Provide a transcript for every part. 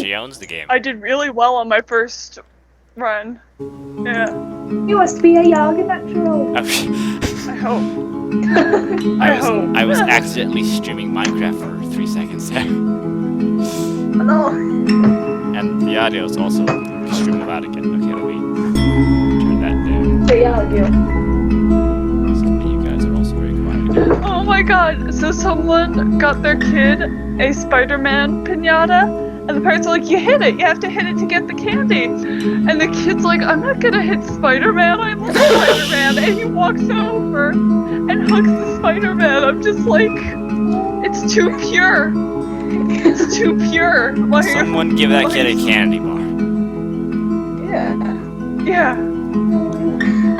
she owns the game. I did really well on my first run. Yeah. You must be a Yawgh natural. I hope. I was accidentally streaming Minecraft for 3 seconds there. No. And the audio is also extremely loud again. Okay, let me turn that down. The Yawgh. You guys are also very quiet again. Oh my god, so someone got their kid a Spider-Man pinata, and the parents are like, you hit it, you have to hit it to get the candy. And the kid's like, I'm not gonna hit Spider-Man, I love Spider-Man. And he walks over and hugs the Spider-Man. I'm just like, it's too pure. It's too pure. Why Someone give that kid a candy bar. Yeah. Yeah. I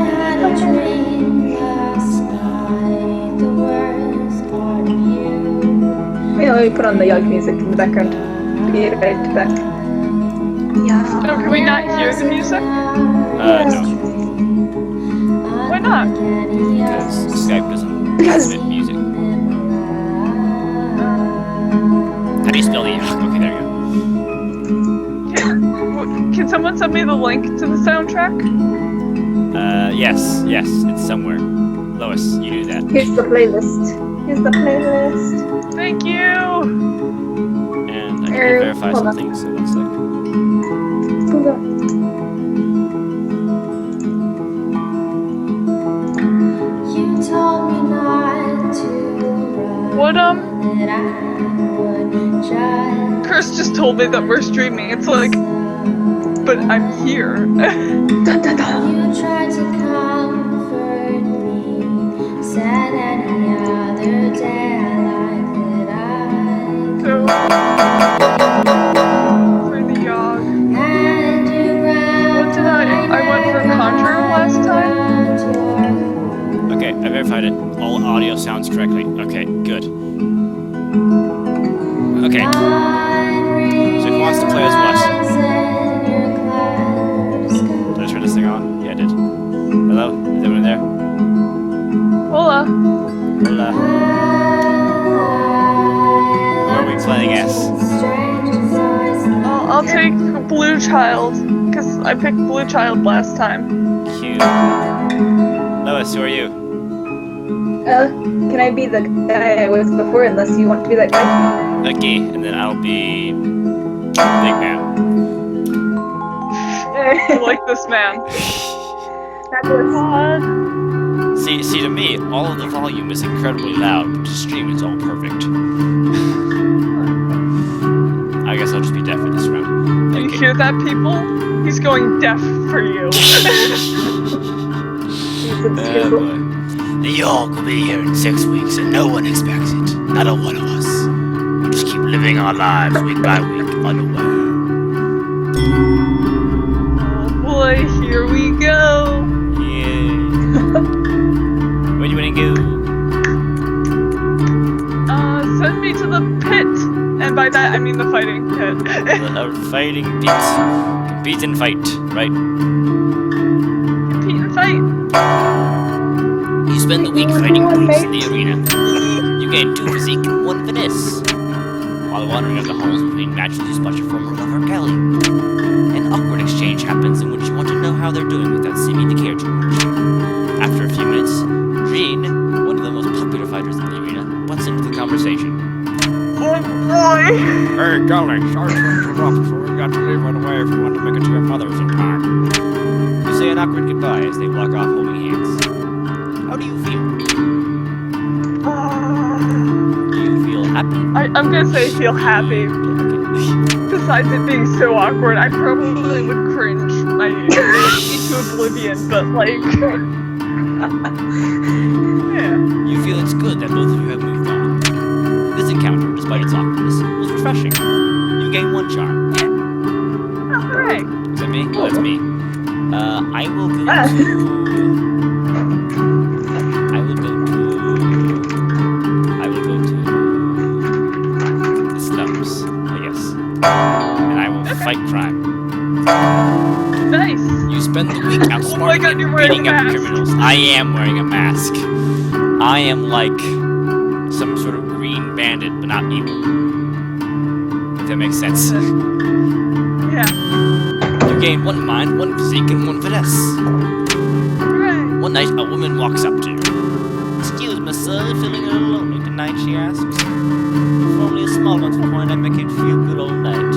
had a dream last night, the worst part of you. Yeah, let me put on the Yawgh music in the background. Be right back. Yeah. Oh, can we not hear the music? No. Why not? Because Skype doesn't transmit music. How do you spell Yawgh? Okay, there you go. Can someone send me the link to the soundtrack? Yes, it's somewhere. Lois, you do that. Here's the playlist. Here's the playlist. Thank you! And I can verify hold on. something, so one sec. Hold on. You told me not to run, What, that I would just Chris just told me that we're streaming. It's like, but I'm here. Dun, dun, dun. You tried to comfort me, said any other day I like that So, for the Yawgh. and you ran. What did I went for Conjure last time? Okay, I verified it. All audio sounds correctly. Okay, good. Okay, so who wants to play as what? Did I turn this thing on? Yeah, I did. Hello? Is anyone there? Hola. Hola. Who are we playing as? I'll take Blue Child, because I picked Blue Child last time. Cute. Lois, who are you? Can I be the guy I was before, unless you want to be that guy? Okay, and then I'll be... Big Man. I like this man. Fabulous. God. See, to me, all of the volume is incredibly loud, but to stream it's all perfect. I guess I'll just be deaf in this round. Do you Okay. hear that, people? He's going deaf for you. Boy. The Yawgh will be here in 6 weeks, and no one expects it. Not a one of us. We just keep living our lives week by week, unaware. Oh boy, here we go. Yay. Where do you wanna go? Send me to the pit. And by that, I mean the fighting pit. The fighting pit. Compete and fight, right? Compete and fight. You spend the week fighting beats in the arena. You gain 2 physique and 1 finesse. While wandering in the halls between matches, you spot your former lover, Kelly. An awkward exchange happens in which you want to know how they're doing without seeming to care too much. After a few minutes, Jean, one of the most popular fighters in the arena, butts into the conversation. Oh boy. Hey, Kelly, sorry to interrupt, but we got to leave right away if we want to make it to your mother's in time. You say an awkward goodbye as they walk off holding hands. How do you feel? Do you feel happy? I'm gonna say feel happy. Besides it being so awkward, I probably would cringe my into oblivion, but like, yeah. You feel it's good that both of you have moved on. This encounter, despite its awkwardness, was refreshing. You gain 1 charm. Alright. Is that me? Oh, that's me. I will go to... the slums, I guess. And I will fight crime. Nice. You spend the week Oh my outsmarting God, and you're wearing beating a up mask. criminals. I am wearing a mask. I am like some sort of green bandit, but not evil. With that makes sense. Yeah. You gain 1 mind, 1 physique, and 1 finesse. Hooray. One night, a woman walks up to you. Excuse me, sir, feeling a little lonely tonight, she asks. If only a small amount of coin, I'd make it feel good all night.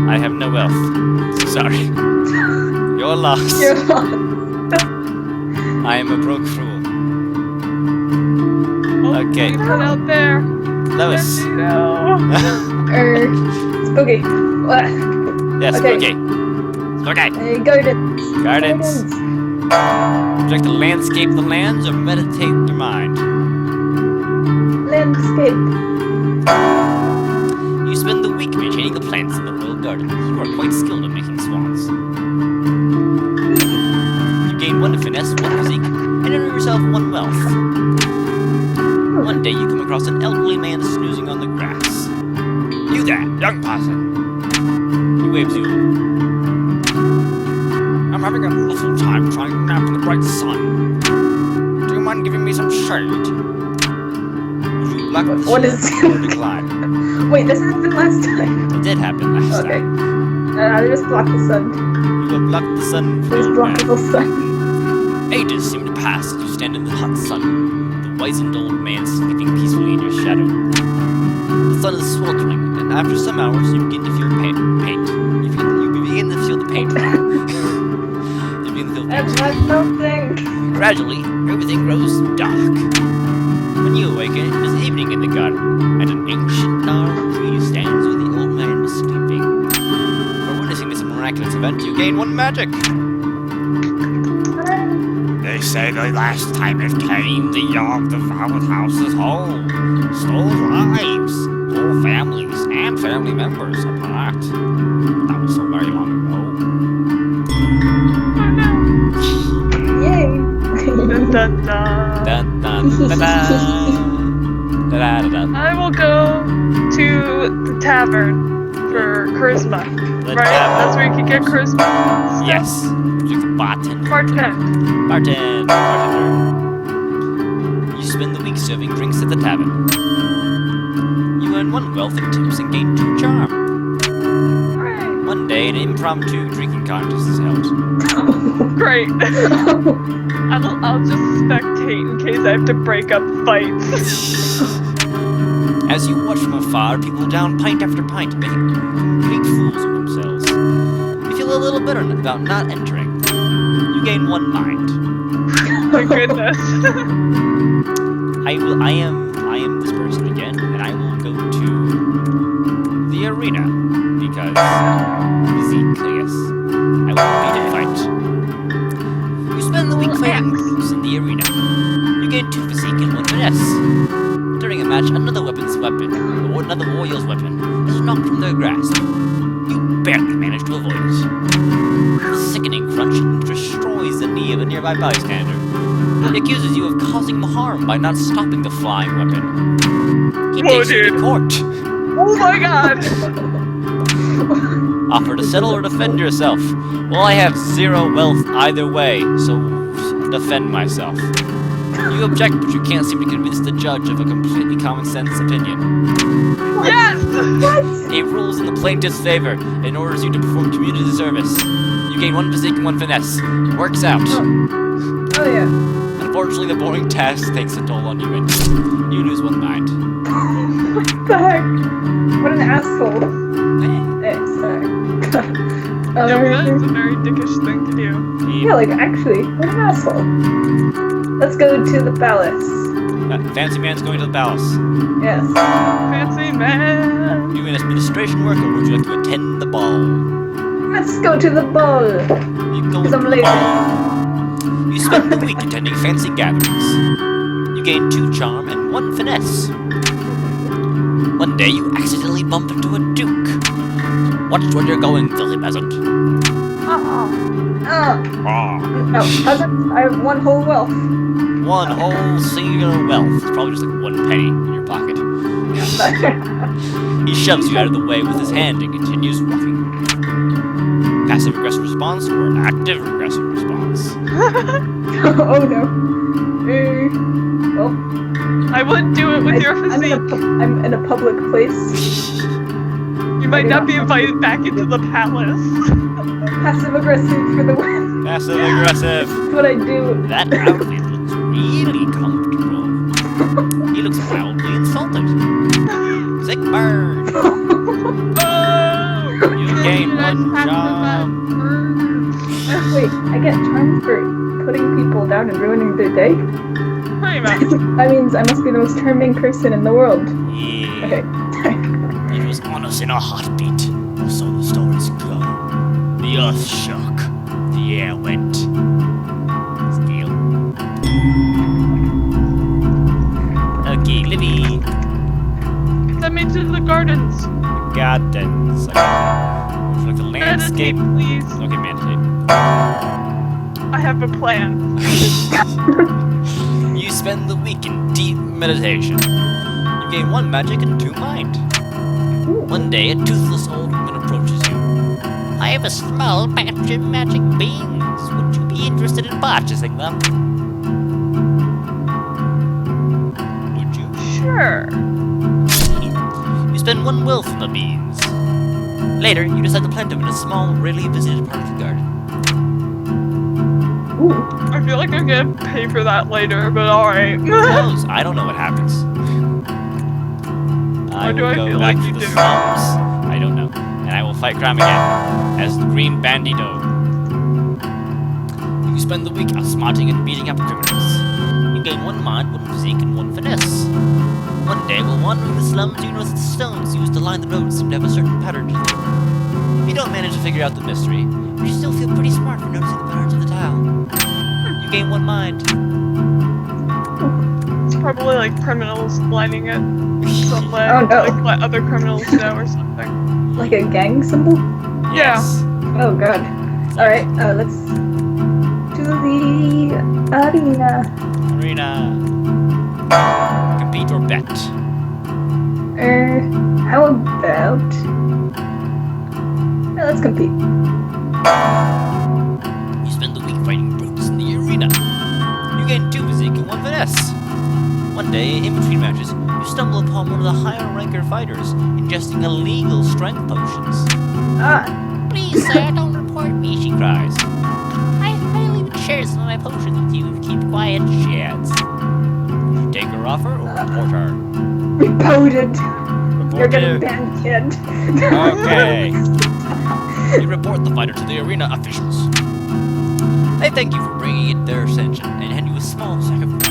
I have no wealth. Sorry. You're lost. You're lost. I am a broke fool. Oh, Okay. Put out there. Lois. No. Spooky. What? Yes, Okay. okay. Okay. Gardens. Gardens. Project the landscape of the lands or meditate your mind. Landscape. You spend the week maintaining the plants in the royal garden. You are quite skilled at making swans. You gain 1 finesse, 1 physique, and earn yourself 1 wealth. One day you come across an elderly man snoozing on the grass. You there, young person. He waves you. I'm having an awful time trying to nap in the bright sun. Do you mind giving me some shade? Would you like the What shade is- or decline? Wait, this happened last time. It did happen last Okay. time. I just blocked the sun. You have blocked the sun. Please block the sun. Ages seem to pass as you stand in the hot sun. The wizened old man sleeping peacefully in your shadow. The sun is sweltering, and after some hours you begin to feel paint. You begin to feel the paint. You begin to feel That's paint. not something. Gradually, everything grows dark. When you awaken, it is evening in the garden, and an ancient gnarled tree stands where the old man was sleeping. For witnessing this miraculous event, you gain 1 magic. They say the last time it came, the Yawgh devoured houses whole, stole lives, tore families and family members apart. That was so very long ago. Yay. Dun, dun, dun. Dun, dun, da, da. Da, da, da, da. I will go to the tavern for charisma. The Right? tavern. That's where you can get charisma. Yes. Like the bartender. Bartend. Bartender. You spend the week serving drinks at the tavern. You earn 1 wealth in tips and gain 2 charm. Hooray. One day, an impromptu drinking contest is held. Great. I'll just spectate in case I have to break up fights. As you watch from afar, people down pint after pint, making complete fools of themselves. You feel a little bitter about not entering. You gain 1 mind. My goodness. I am this person again, and I will go to the arena because physique, I guess. I will be to fight. You spend the week fighting groups in the arena. You gain 2 physique and 1 finesse. During a match, another warrior's weapon, is knocked from their grasp. You barely manage to avoid it. A sickening crunch destroys the knee of a nearby bystander. He accuses you of causing the harm by not stopping the flying weapon. He Whoa, takes you to dude. court. Oh my god. Offer to settle or defend yourself. Well, I have 0 wealth either way, so defend myself. You object, but you can't seem to convince the judge of a completely common sense opinion. Yes. He rules in the plaintiff's favor and orders you to perform community service. You gain 1 physique and 1 finesse. Works out. Oh yeah. Unfortunately, the boring task takes a toll on you and you lose 1 mind. What the heck? What an asshole. Sorry. Yeah, that's a very dickish thing to do. Yeah, like actually, what an asshole. Let's go to the palace. Fancy man's going to the palace. Yes. Fancy man. Doing administration work, or would you like to attend the ball? Let's go to the ball. You go Because to I'm the lazy. ball. You spend the week attending fancy gatherings. You gain 2 charm and 1 finesse. One day you accidentally bump into a duke. Watch where you're going, filthy peasant. Oh. Ah. No, peasant, I have 1 whole wealth. 1 whole singular wealth. It's probably just like 1 penny in your pocket. He shoves you out of the way with his hand and continues walking. Passive aggressive response or active aggressive response? Oh no. Well, I wouldn't do it with your I'm physique. I'm in a public place. might not be invited back into the palace. Passive aggressive for the win. Passive aggressive. That's what I do. That outfit looks really comfortable. He looks mildly insulted. Sick bird. Oh! You gain one job. Wait, I get charmed for putting people down and ruining their day? Pretty much. That means I must be the most charming person in the world. Yeah. Okay. It was on us in a heartbeat. So the stories go. The earth shook. The air went. Still. Okay, Livy. Send me to the gardens. Gardens. Okay. Look, the landscape. Meditate, please. Okay, meditate. I have a plan. You spend the week in deep meditation. You gain 1 magic and 2 mind. One day, a toothless old woman approaches you. I have a small batch of magic beans. Would you be interested in purchasing them? Would you? Sure. You spend 1 will from the beans. Later, you decide to plant them in a small, rarely visited part of the garden. Ooh. I feel like I'm gonna pay for that later, but alright. Who knows? I don't know what happens. Why do will I go feel back like to you the do? slums. I don't know. And I will fight crime again as the Green Bandito. You spend the week outsmarting and beating up criminals. You gain 1 mind, 1 physique, and 1 finesse. One day, while wandering the slums, you notice the stones used to line the roads seem to have a certain pattern to them. You don't manage to figure out the mystery, but you still feel pretty smart for noticing the patterns of the tile. You gain 1 mind. It's probably like criminals lining it. Somewhere. Oh, no. Like let other criminals know or something. Like a gang symbol? Yes. Oh god. Alright, let's do the arena. Arena. Compete or bet? How about... Yeah, let's compete. You spend the week fighting brutes in the arena. You gain 2 physique and 1 finesse. One day, in between matches, you stumble upon one of the higher ranker fighters ingesting illegal strength potions. Ah, Please, sir, don't report me, she cries. I'll even share some of my potions with you if you keep quiet, she adds. Would you take her offer or report her? reported. You're Report getting her. banned, kid. Okay. You report the fighter to the arena officials. They thank you for bringing it their attention and hand you a small sack of fruits.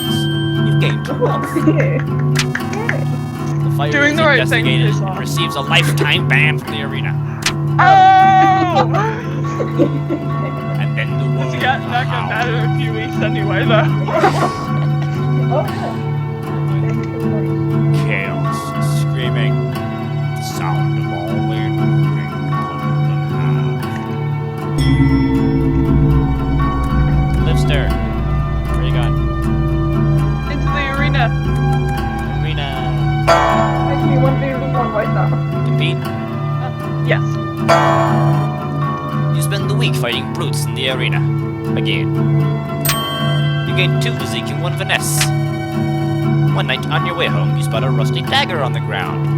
You gain 2 wealth. The fighter Doing is the right thing investigated is and awesome. receives a lifetime ban from the arena. Oh! And then the world It's not gonna howls. matter in a few weeks anyway, though. Chaos, screaming, the sound of all wind being pulled in half. Lipster, where you going? Into the arena. Arena. Make me 1v1 right now. Compete. Yes. You spend the week fighting brutes in the arena. Again. You gain 2 physique and 1 finesse. One night, on your way home, you spot a rusty dagger on the ground.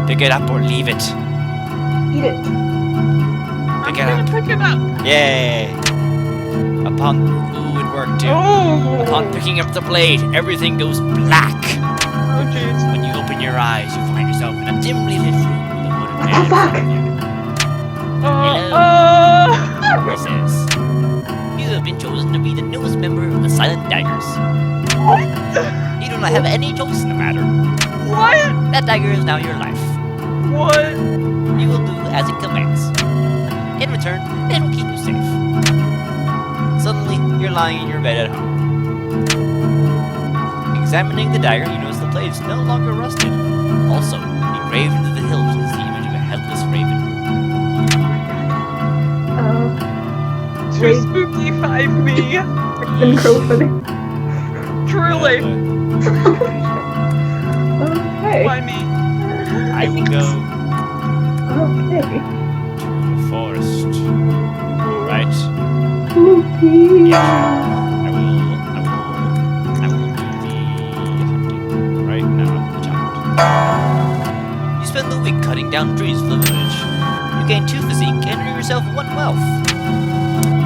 Pick it up or leave it. Eat it. Pick I'm it gonna up. pick it up. Yay! Ooh, it worked too. Oh! Upon picking up the blade, everything goes black. Oh, jeez. When you open your eyes, you find yourself in a dimly lit room with a hooded man in front of you. He says, "You have been chosen to be the newest member of the Silent Daggers. You do not have any choice in the matter. What? That dagger is now your life. What? You will do as it commands. In return, it will keep you safe." Suddenly, you're lying in your bed at home. Examining the dagger, you notice the blade is no longer rusted. Also, engraved into the hilt is the image of a headless raven. Too Wait. spooky 5 me. Then crow footing. Truly. Okay. Why me? I will go Okay. to the forest. Right? Spooky. Yeah, I will do the hunting. Right now, the child. You spend the week cutting down trees for the village. You gain 2 physique and earn yourself 1 wealth.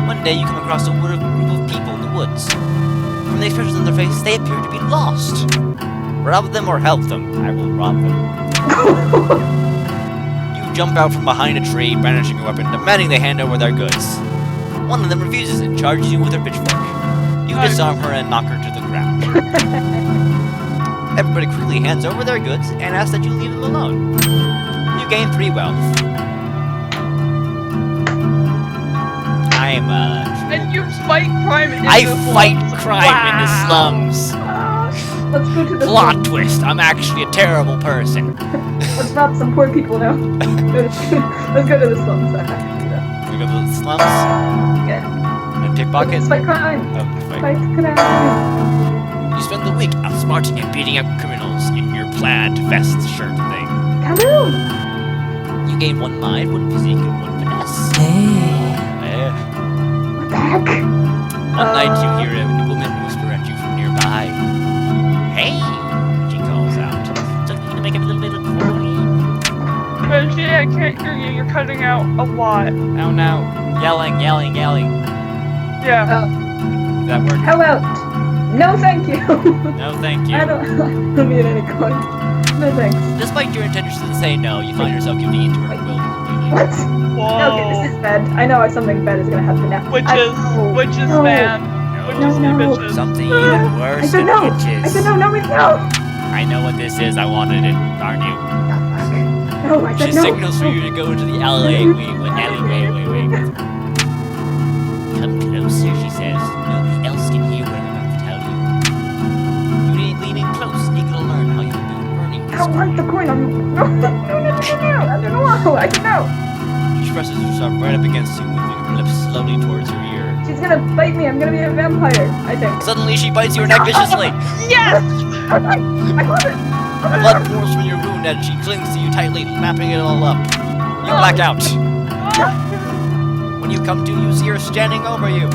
One day you come across a group of people in the woods. From the expressions on their faces, they appear to be lost. Rob them or help them. I will rob them. You jump out from behind a tree, brandishing a weapon, demanding they hand over their goods. One of them refuses and charges you with her pitchfork. You disarm her and knock her to the ground. Everybody quickly hands over their goods and asks that you leave them alone. You gain 3 wealth. And you fight crime in I the fight slums. crime in the slums. Let's go to the Plot slums. twist, I'm actually a terrible person. Let's rob some poor people now. Let's go to the slums. We go to the slums Yeah. and pickpocket. Let's fight crime. Oh, fight. Fight crime. You spend the week outsmarting and beating up criminals in your plaid vest shirt thing. Kaboom! You gain 1 mind, 1 physique, and 1 finesse. What the heck? One night you hear a woman whisper at you from nearby. Hey! She calls out. Something to make a little bit of coin. Reggie, I can't hear you. You're cutting out a lot. Oh no. Yelling. Yeah. Does that work? How about? No, thank you. No, thank you. I don't need any coin. No thanks. Despite your intentions to say no, you find yourself giving in to her will completely. What? Whoa. Okay, this is bad. I know something bad is gonna happen now. Witches, No. man. Witches No. be bitches. Something even worse I said than no. witches. I said no. I know what this is. I wanted it, darn you. No, I said She no. signals for you to go into the alleyway. Come closer, she says. Nobody else can hear what I'm about to tell you. You need leaning close, and you'll learn how you'll be earning I this don't want the coin. No. I don't know. I can know. She presses herself right up against you, moving her lips slowly towards your ear. She's gonna bite me. I'm gonna be a vampire. I think. Suddenly, she bites your neck viciously. Yes! I got it. Blood pours from your wound as she clings to you tightly, lapping it all up. You black out. When you come to, you see her standing over you.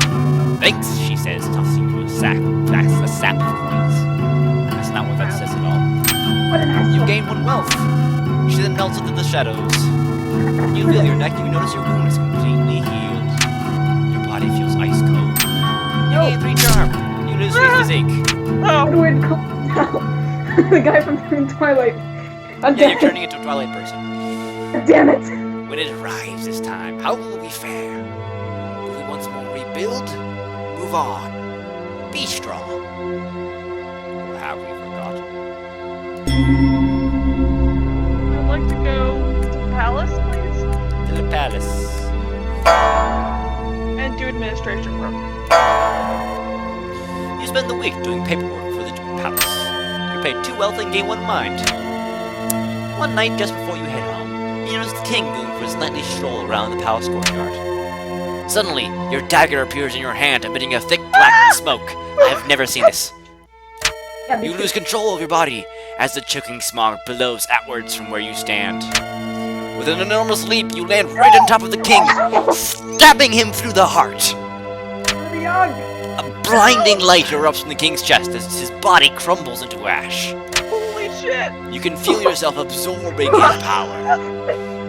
Thanks, she says, tossing you a sack of coins. That's not what that says at all. What an asshole. You gain 1 wealth. She then melts into the shadows. You feel your neck, you notice your wound is completely healed. Your body feels ice cold. You gain 3 charm. You lose 3 physique. Oh, Edward, calm down. The guy from Twilight. I'm Yeah, dead. you're turning into a Twilight person. Damn it. When it arrives this time, how will we fare? Will we once more rebuild? Move on. Be strong. Or have we forgotten? I'd like to go to the palace, please, To the palace. and do administration work. You spend the week doing paperwork for the palace. You're paid 2 wealth and gain 1 mind. One night, just before you head home, you notice the king going for his nightly stroll around the palace courtyard. Suddenly, your dagger appears in your hand, emitting a thick black smoke. I have never seen this. Yeah, You lose control of your body as the choking smog billows outwards from where you stand. With an enormous leap, you land right on top of the king, stabbing him through the heart. Yawgh. A blinding light erupts from the king's chest as his body crumbles into ash. Holy shit! You can feel yourself absorbing his power.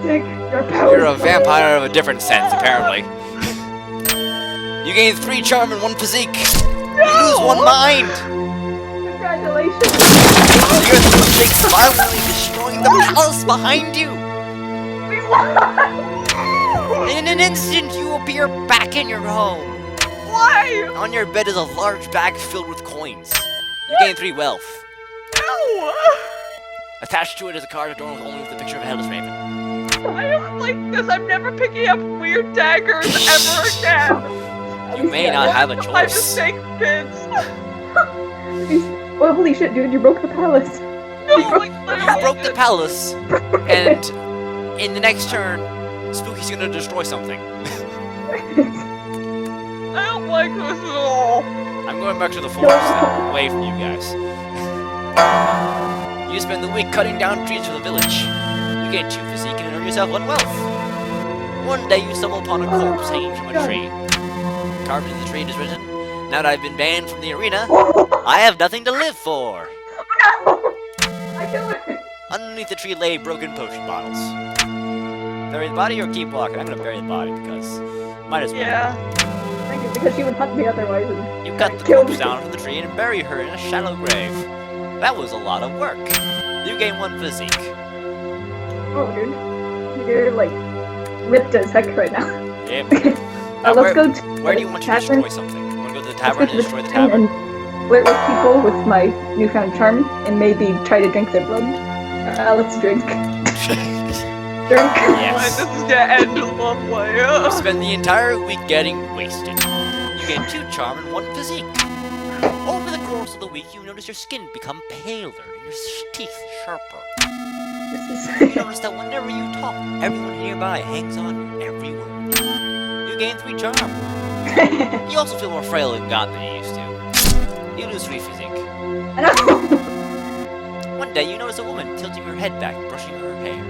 Take your power. You're a vampire of a different sense, apparently. You gain 3 charm and 1 physique. You lose 1 mind. Congratulations. The earth shakes violently, destroying the palace behind you. We won. In an instant, you appear back in your home. Why? On your bed is a large bag filled with coins. You gain 3 wealth. No! Attached to it is a card adorned only with a picture of a headless raven. I don't like this. I'm never picking up weird daggers ever again. You may not have a My choice. mistake, kids. Well, holy shit, dude, you broke the palace. No, like, You broke the palace, and in the next turn, Spooky's gonna destroy something. I don't like this at all. I'm going back to the forest now, away from you guys. You spend the week cutting down trees for the village. You gain 2 physique and earn yourself 1 wealth. One day you stumble upon a corpse hanging from a tree. Carved into the tree is written, "Now that I've been banned from the arena, I have nothing to live for." I killed it. Underneath the tree lay broken potion bottles. Bury the body or keep walking? I'm gonna bury the body because might as well. Yeah. Thank you, because she would hunt me otherwise. And You cut the kill corpse me. down from the tree and bury her in a shallow grave. That was a lot of work. You gain 1 physique. Oh, dude. You're like ripped as heck right now. Yep. Let's go to Where do you want to tavern. destroy something? You want to go to the Let's tavern go and to the destroy the tavern tavern? and flirt with people with my newfound charm and maybe try to drink their blood. Let's drink. Drink. Yes. This is gonna end lovely. You spend the entire week getting wasted. You gain 2 charm and 1 physique. Over the course of the week, you notice your skin become paler and your teeth sharper. This You is notice that whenever you talk, everyone nearby hangs on your every word. You gain 3 charm. You also feel more frail and gaunt than you used to. You lose 3 physique. No. One day, you notice a woman tilting her head back, brushing her hair.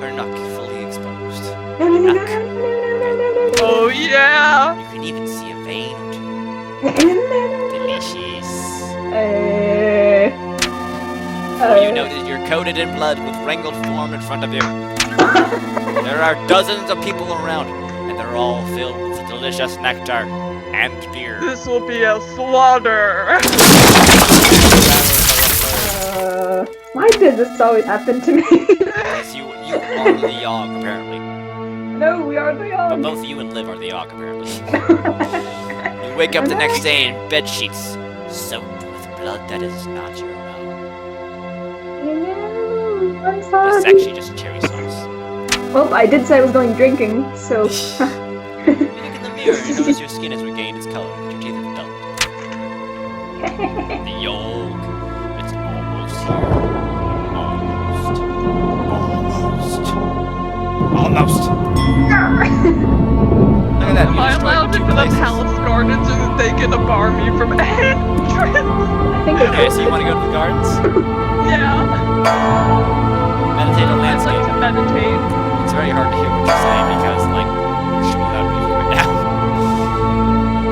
Her neck fully exposed. No, no, no, no, Neck. no, no, no, no, no, no. Oh yeah. You can even see a vein or two. No, no, no, no. Delicious. Uh, You know that you're coated in blood with wrangled form in front of you. There are dozens of people around, and they're all filled with delicious nectar and beer. This will be a slaughter. Why does this always happen to me? Because you are the Yawgh, apparently. No, we are the But young. both you and Liv are the Yawgh, apparently. You wake up the next day in bed sheets soaked with blood that is not your own. No, I'm It's sorry. actually just cherry sauce. Well, I did say I was going drinking, so. You look in the mirror and you notice your skin has regained its color, and your teeth have dulled. The Yawgh. It's almost here. Almost. Look at that. Am You I destroyed allowed 2 into the places. palace gardens or that they can bar me from entrance? I think Okay, so you want to go to the gardens? Yeah. Meditate on I'd landscape. like to meditate. It's very hard to hear what you're saying because, like, you're showing without music right now.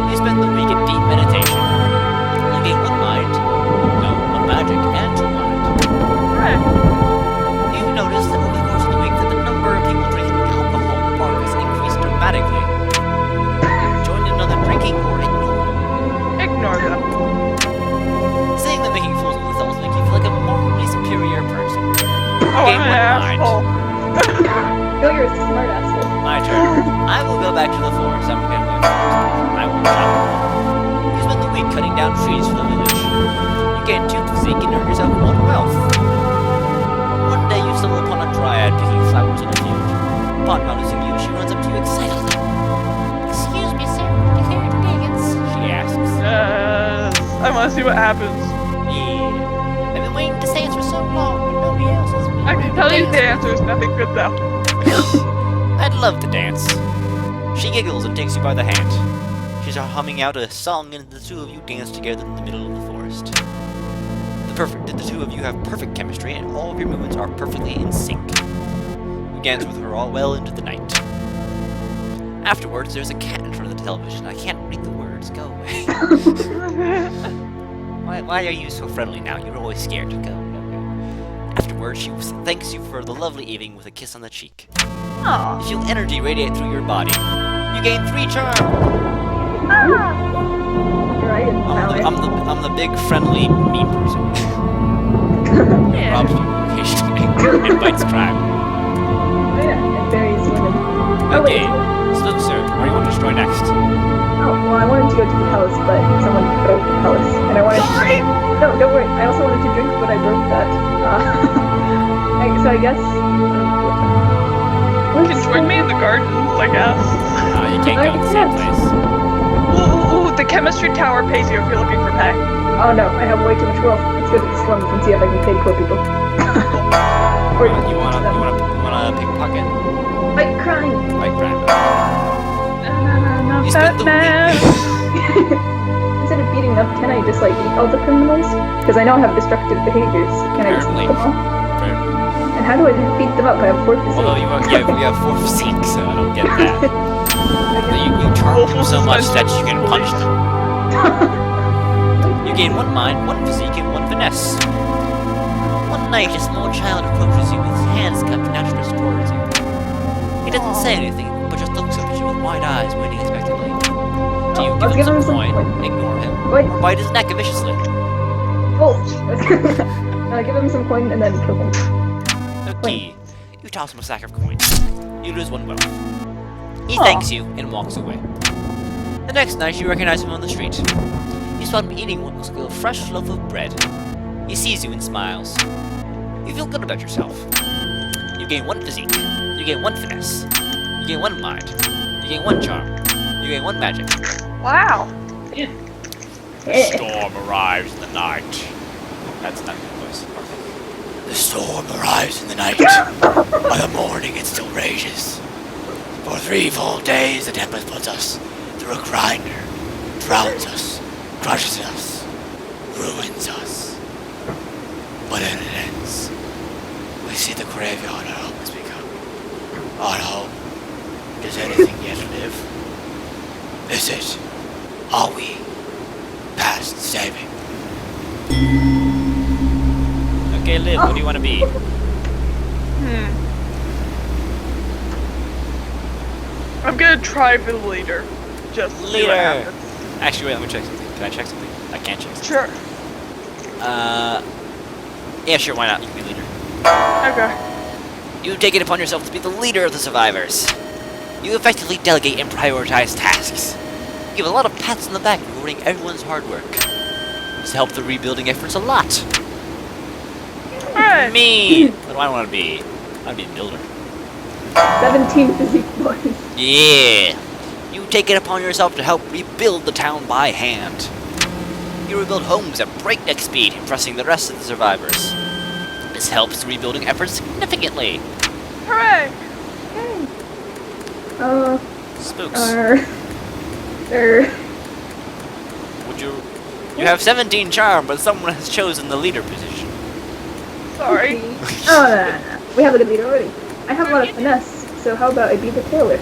You spend the week in deep meditation. You gain 1 mind, no, 1 magic, and 2 mind. Right. You notice that over the course of the week that the number of people drinking alcohol in the park has increased dramatically. Join in on the drinking or ignore them. Ignore them. Seeing them making fools of themselves make you feel like a morally superior person. Oh, Gain I'm 1 an mind. asshole. No, you're a smart asshole. My turn. I will go back to the forest. I'm going to the forest. I will chop. You spend the week cutting down trees for the village. You gain 2 physique and earn yourself 1 wealth. One day you stumble upon a dryad picking flowers in a field. Upon noticing you, she runs up to you excitedly. Excuse me, sir. Would you care to dance? She asks. Yes. I want to see what happens. Yeah. I've been waiting to say this for so long, but nobody else has been. I can tell you the answer is nothing good though. I'd love to dance. She giggles and takes you by the hand. She's humming out a song, and the 2 of you dance together in the middle of the forest. The 2 of you have perfect chemistry, and all of your movements are perfectly in sync. You dance with her all well into the night. Afterwards, there's a cat in front of the television. I can't read the words. Go away. Why are you so friendly now? You're always scared to go. Afterwards, she thanks you for the lovely evening with a kiss on the cheek. Aw. You feel energy radiate through your body. You gain 3 charm. Right? I'm the big friendly mean person. Yeah. Robs you occasionally. Invites crime. Oh, yeah, and buries women. Oh, Okay. wait. So, sir, where do you want to destroy next? Oh, well, I wanted to go to the palace, but someone broke the palace. And I wanted Sorry. No, don't worry. I also wanted to drink, but I broke that. So I guess. You can join me in the gardens, I guess. You can't go to the same place. Ooh, the chemistry tower pays you if you're looking for pay. Oh no, I have way too much wealth. Let's go to the slums and see if I can pay poor people. Or You wanna pickpocket? fight crime. Fight crime. No, You spent the Batman. Instead of beating them up, can I just like eat all the criminals? Because I know I have destructive behaviors. Can I just eat them all? Apparently. And how do I beat them up? I have 4 physique. Although you have 4 physique, so I don't get that. I You charm them so much that you can punch them. You gain 1 mind, 1 physique, and 1 finesse. 1 One night, a small child approaches you with his hands cupped outstretched towards you. He doesn't say anything, but just looks up at you with wide eyes, waiting expectantly. Do you give him some coin, ignore him, or bite his neck viciously? Oh! Give him some coin and then kill him. Okay, you toss him a sack of coins. You lose one wealth. He thanks you and walks away. The next night, you recognize him on the street. You spot him eating what looks like a fresh loaf of bread. He sees you and smiles. You feel good about yourself. You gain 1 physique. You gain 1 finesse. You gain 1 mind. You gain 1 charm. You gain 1 magic. Wow. The storm arrives in the night. That's not good voice. The storm arrives in the night. By the morning, it still rages. For 3 full days, the tempest puts us through a grinder, drowns us, crushes us, ruins us. But then it ends. We see the graveyard our home has become. Our home. Does anything yet live? Is it? Are we past saving? Okay, Liv, what do you want to be? I'm gonna try for the leader. Just see what Leader. happens. Actually, wait, let me check something. Can I check something? I can't check something. Sure. Yeah, sure, why not? You can be leader. Okay. You take it upon yourself to be the leader of the survivors. You effectively delegate and prioritize tasks. You give a lot of pats on the back rewarding everyone's hard work. This helped the rebuilding efforts a lot. Alright. Me! What do I want to be? I want to be a builder. 17 physique points. Yeah! You take it upon yourself to help rebuild the town by hand. You rebuild homes at breakneck speed, impressing the rest of the survivors. This helps the rebuilding efforts significantly. Hooray! Spooks. Would you... You have 17 charm, but someone has chosen the leader position. Sorry. No. We have a good leader already. I have a lot of finesse, so how about I be the tailor?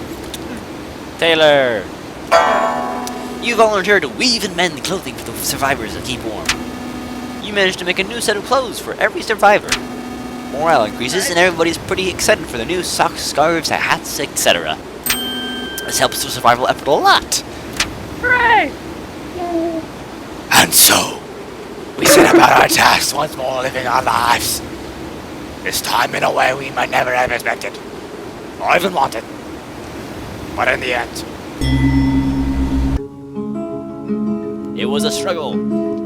Taylor! You volunteer to weave and mend clothing for the survivors to keep warm. You manage to make a new set of clothes for every survivor. Morale increases and everybody's pretty excited for the new socks, scarves, hats, etc. This helps the survival effort a lot. Hooray! And so, we set about our tasks once more, living our lives. This time in a way we might never have expected, or even wanted. But in the end, it was a struggle,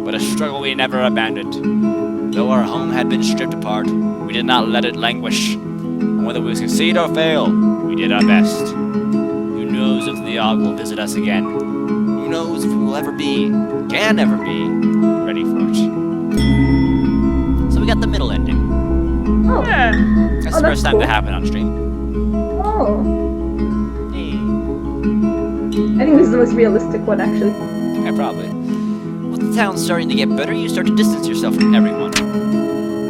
but a struggle we never abandoned. Though our home had been stripped apart, we did not let it languish. And whether we succeed or fail, we did our best. Who knows if the Yawgh will visit us again? Who knows if we will ever be, can ever be, ready for it? So we got the middle ending. Oh. Yeah. That's the first time cool. that happened on stream. Oh. Hey. I think this is the most realistic one, actually. Yeah, probably. With the town starting to get better, you start to distance yourself from everyone.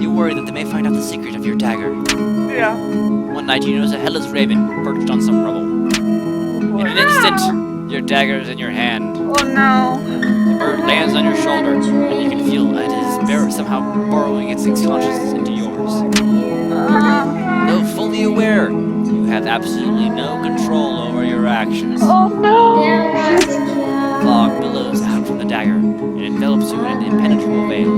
You worry that they may find out the secret of your dagger. Yeah. One night you notice a headless raven perched on some rubble. In an instant, your dagger is in your hand. Oh no. The bird lands on your shoulder, and you can feel it is somehow borrowing its consciousness into yours. Though fully aware, you have absolutely no control over your actions. Oh no. Fog billows out from the dagger and envelops you in an impenetrable veil.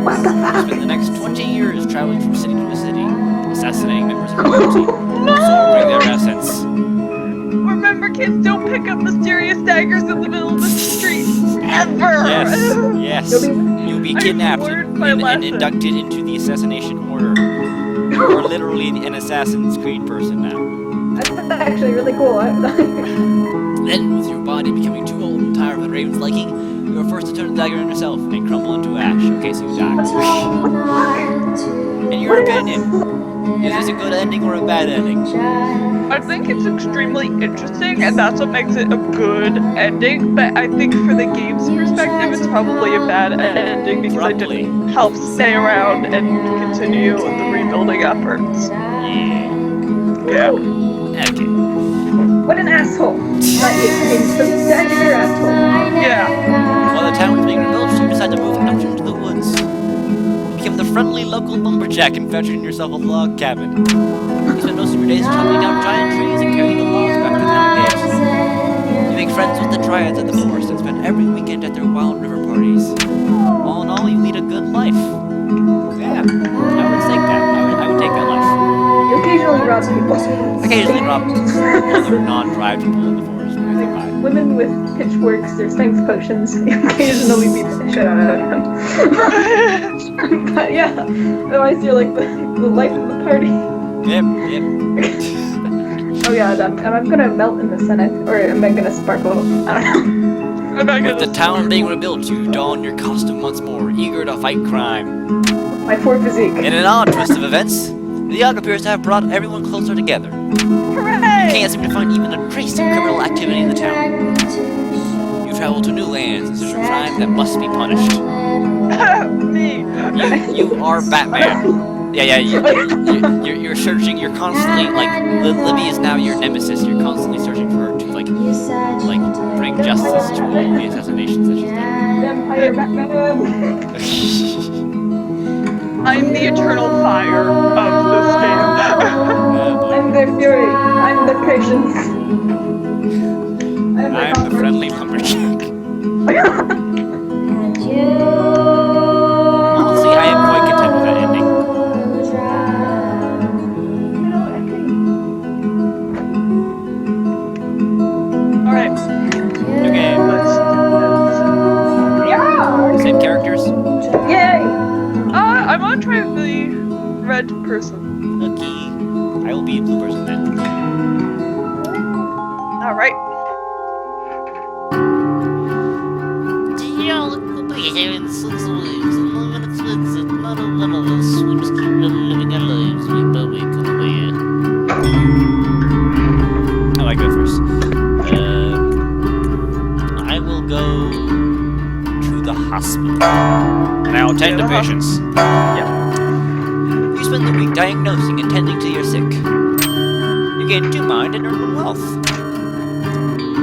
What the You fuck? spend the next 20 years traveling from city to city, assassinating members of royalty, absorbing their assets. Remember, kids, don't pick up mysterious daggers in the middle of the street. Ever. Yes. You'll be I've kidnapped learned my and lesson. inducted into the assassination order. You're literally an Assassin's Creed person now. That's actually really cool. Then, with your body becoming too old and tired of the raven's liking, you are forced to turn the dagger on yourself and crumble into ash in case you die. In your opinion, is this a good ending or a bad ending? I think it's extremely interesting, and that's what makes it a good ending. But I think for the game's perspective, it's probably a bad ending because I Probably. didn't help stay around and continue with the rebuilding efforts. Yeah. Yeah. Okay. What an asshole. Not you. So dagger asshole. Yeah. While the town is being rebuilt, you decide to move out into the woods. You become the friendly local lumberjack and fashioning yourself a log cabin. You spend most of your days chopping down giant trees and carrying the logs back to town gates. You make friends with the dryads at the forest and spend every weekend at their wild river parties. All in all, you lead a good life. Yeah, I would take that. I would take that life. You occasionally rob people. Occasionally rob other non-drive people in the forest. When I think about it. Women with pitchforks, their strength potions. You occasionally beat the shit out of them. But yeah, otherwise you're like the life of the party. Yep. Oh yeah, am I gonna melt in the Senate? Or am I gonna sparkle? I don't know. With the town being rebuilt, you don your costume once more, eager to fight crime. My poor physique. In an odd twist of events, the Yawgh appears to have brought everyone closer together. Hooray! Can't seem to find even a trace of criminal activity in the town. You travel to new lands and search for crime that must be punished. Me. You are Batman. Yeah, you're searching, you're constantly, like, Libby is now your nemesis, you're constantly searching for her to, like, bring justice to all the assassinations that she's done. Vampire Batman. I'm the eternal fire of this game. I'm their fury. I'm the patience. I'm the friendly lumberjack. Honestly, I am quite content with that ending. Alright, Okay, let's do Yeah. same characters. Yay. this. I'm gonna try the red person. Okay, I will be a blue person then. Alright. I like that first. I will go to the hospital. And I'll tend to patients. You spend the week diagnosing and tending to your sick. You gain 2 mind and earn 1 wealth.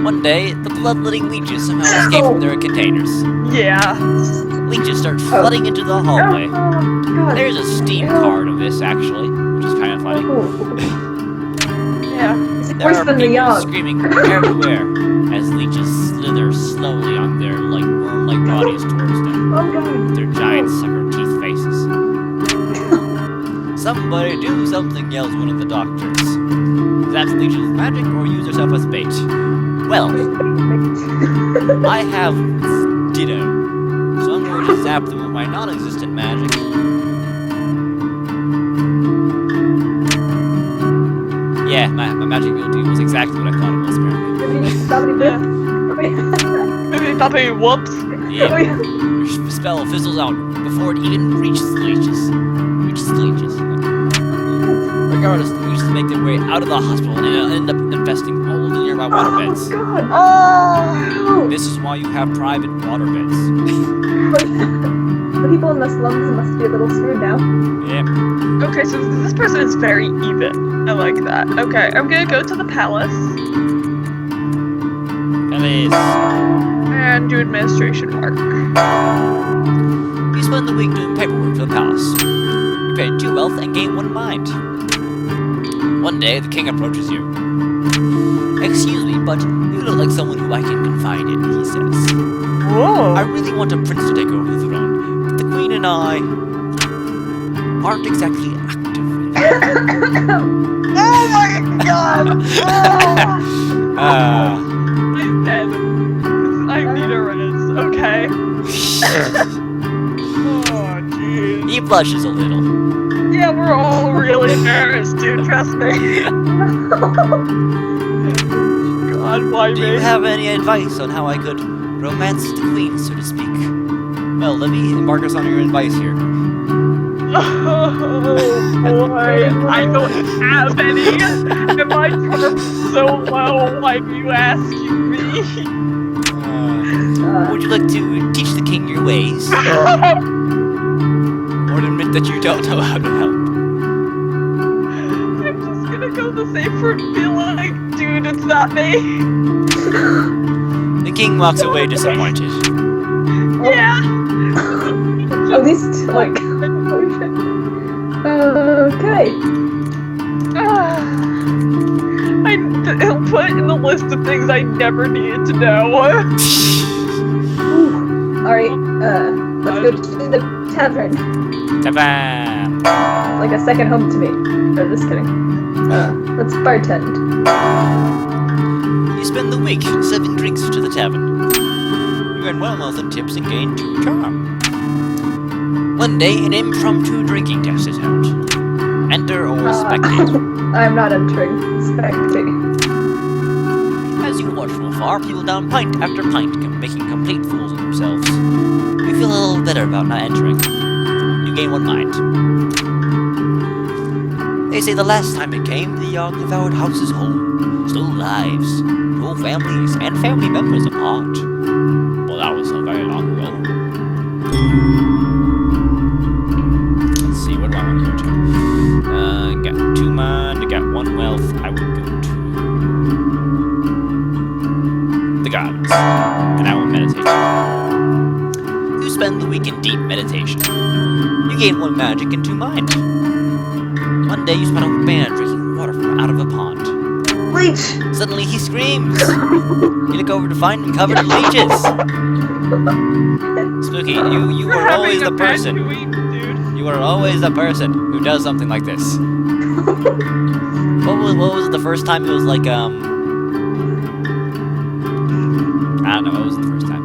One day, the bloodletting leeches somehow escape from their containers. Yeah. Leeches start flooding into the hallway. God. There's a Steam card of this, actually, which is kind of funny. Yeah. Is it There worse are than the people Yawgh? screaming everywhere as leeches slither slowly on their worm-like bodies towards them, Oh god. with their giant sucker teeth faces. Somebody do something, yells one of the doctors. Zap the leeches with magic or use yourself as bait. Well, I have Ditto, so I'm going to zap them with my non-existent magic. Yeah, my magic ability was exactly what I thought it was, apparently. Maybe Puppy whoops. Yeah, your spell fizzles out before it even reaches the leeches. Regardless, the leeches make their way out of the hospital and end up infesting all of the nearby waterbeds. God. Oh! This is why you have private waterbeds. The people in the slums must be a little screwed now. Yeah. Okay, so this person is very even. I like that. Okay, I'm gonna go to the palace and do administration work. You spend the week doing paperwork for the palace. You pay 2 wealth and gain 1 mind. One day, the king approaches you. Excuse me, but you look like someone who I can confide in, he says. Whoa! I really want a prince to take over the throne, but the queen and I aren't exactly active. Oh my god! Oh. I'm dead. I need a rest, okay? Oh, jeez. He blushes a little. Yeah, we're all really embarrassed, dude, trust me. God, why Do me? you have any advice on how I could romance the queen, so to speak? Well, let me embark us on your advice here. Oh boy, I don't have any. And my charm's so low, why are you asking me? Would you like to teach the king your ways? Or admit that you don't know how to help? I'm just gonna go the safe route and be like, dude, it's not me. The king walks away disappointed. Yeah. At least, like, Okay. It'll put in the list of things I never needed to know. Alright, let's go to the tavern. Tavern. It's like a second home to me. No, just kidding. Let's bartend. You spend the week serving drinks to the tavern. You earn 1 wealth in tips and gain 2 charm. One day, an impromptu drinking test is held. Enter or spectate. I'm not entering. Spectate. As you watch from afar, people down pint after pint, making complete fools of themselves. You feel a little bitter about not entering. You gain 1 mind. They say the last time it came, the Yawgh devoured houses whole, stole lives, drove families and family members apart. Well, that was so very long ago. Let's see, what do I want to go to? Got 2 mind, I got 1 wealth. I would go to the gardens, and I will meditate. You spend the week in deep meditation. You gain 1 magic and 2 mind. One day you spot a bear drinking water from out of a pond. Leech! Suddenly he screams. You look over to find him covered in leeches. Spooky, you are always the person. You are always the person who does something like this. What was it the first time? It was like I don't know. What was it the first time?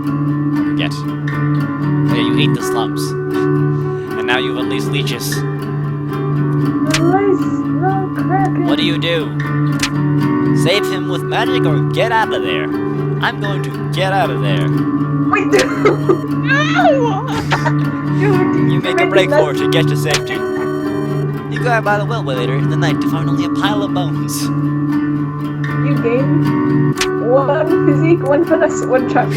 I forget. Oh, yeah, you ate the slums, and now you've unleashed leeches. What do? Save him with magic or get out of there. I'm going to get out of there. Wait, no! Dude, You make a break for it to get to safety. You go out by the well later in the night to find only a pile of bones. You gain 1 physique, 1 finesse, 1 charm. No.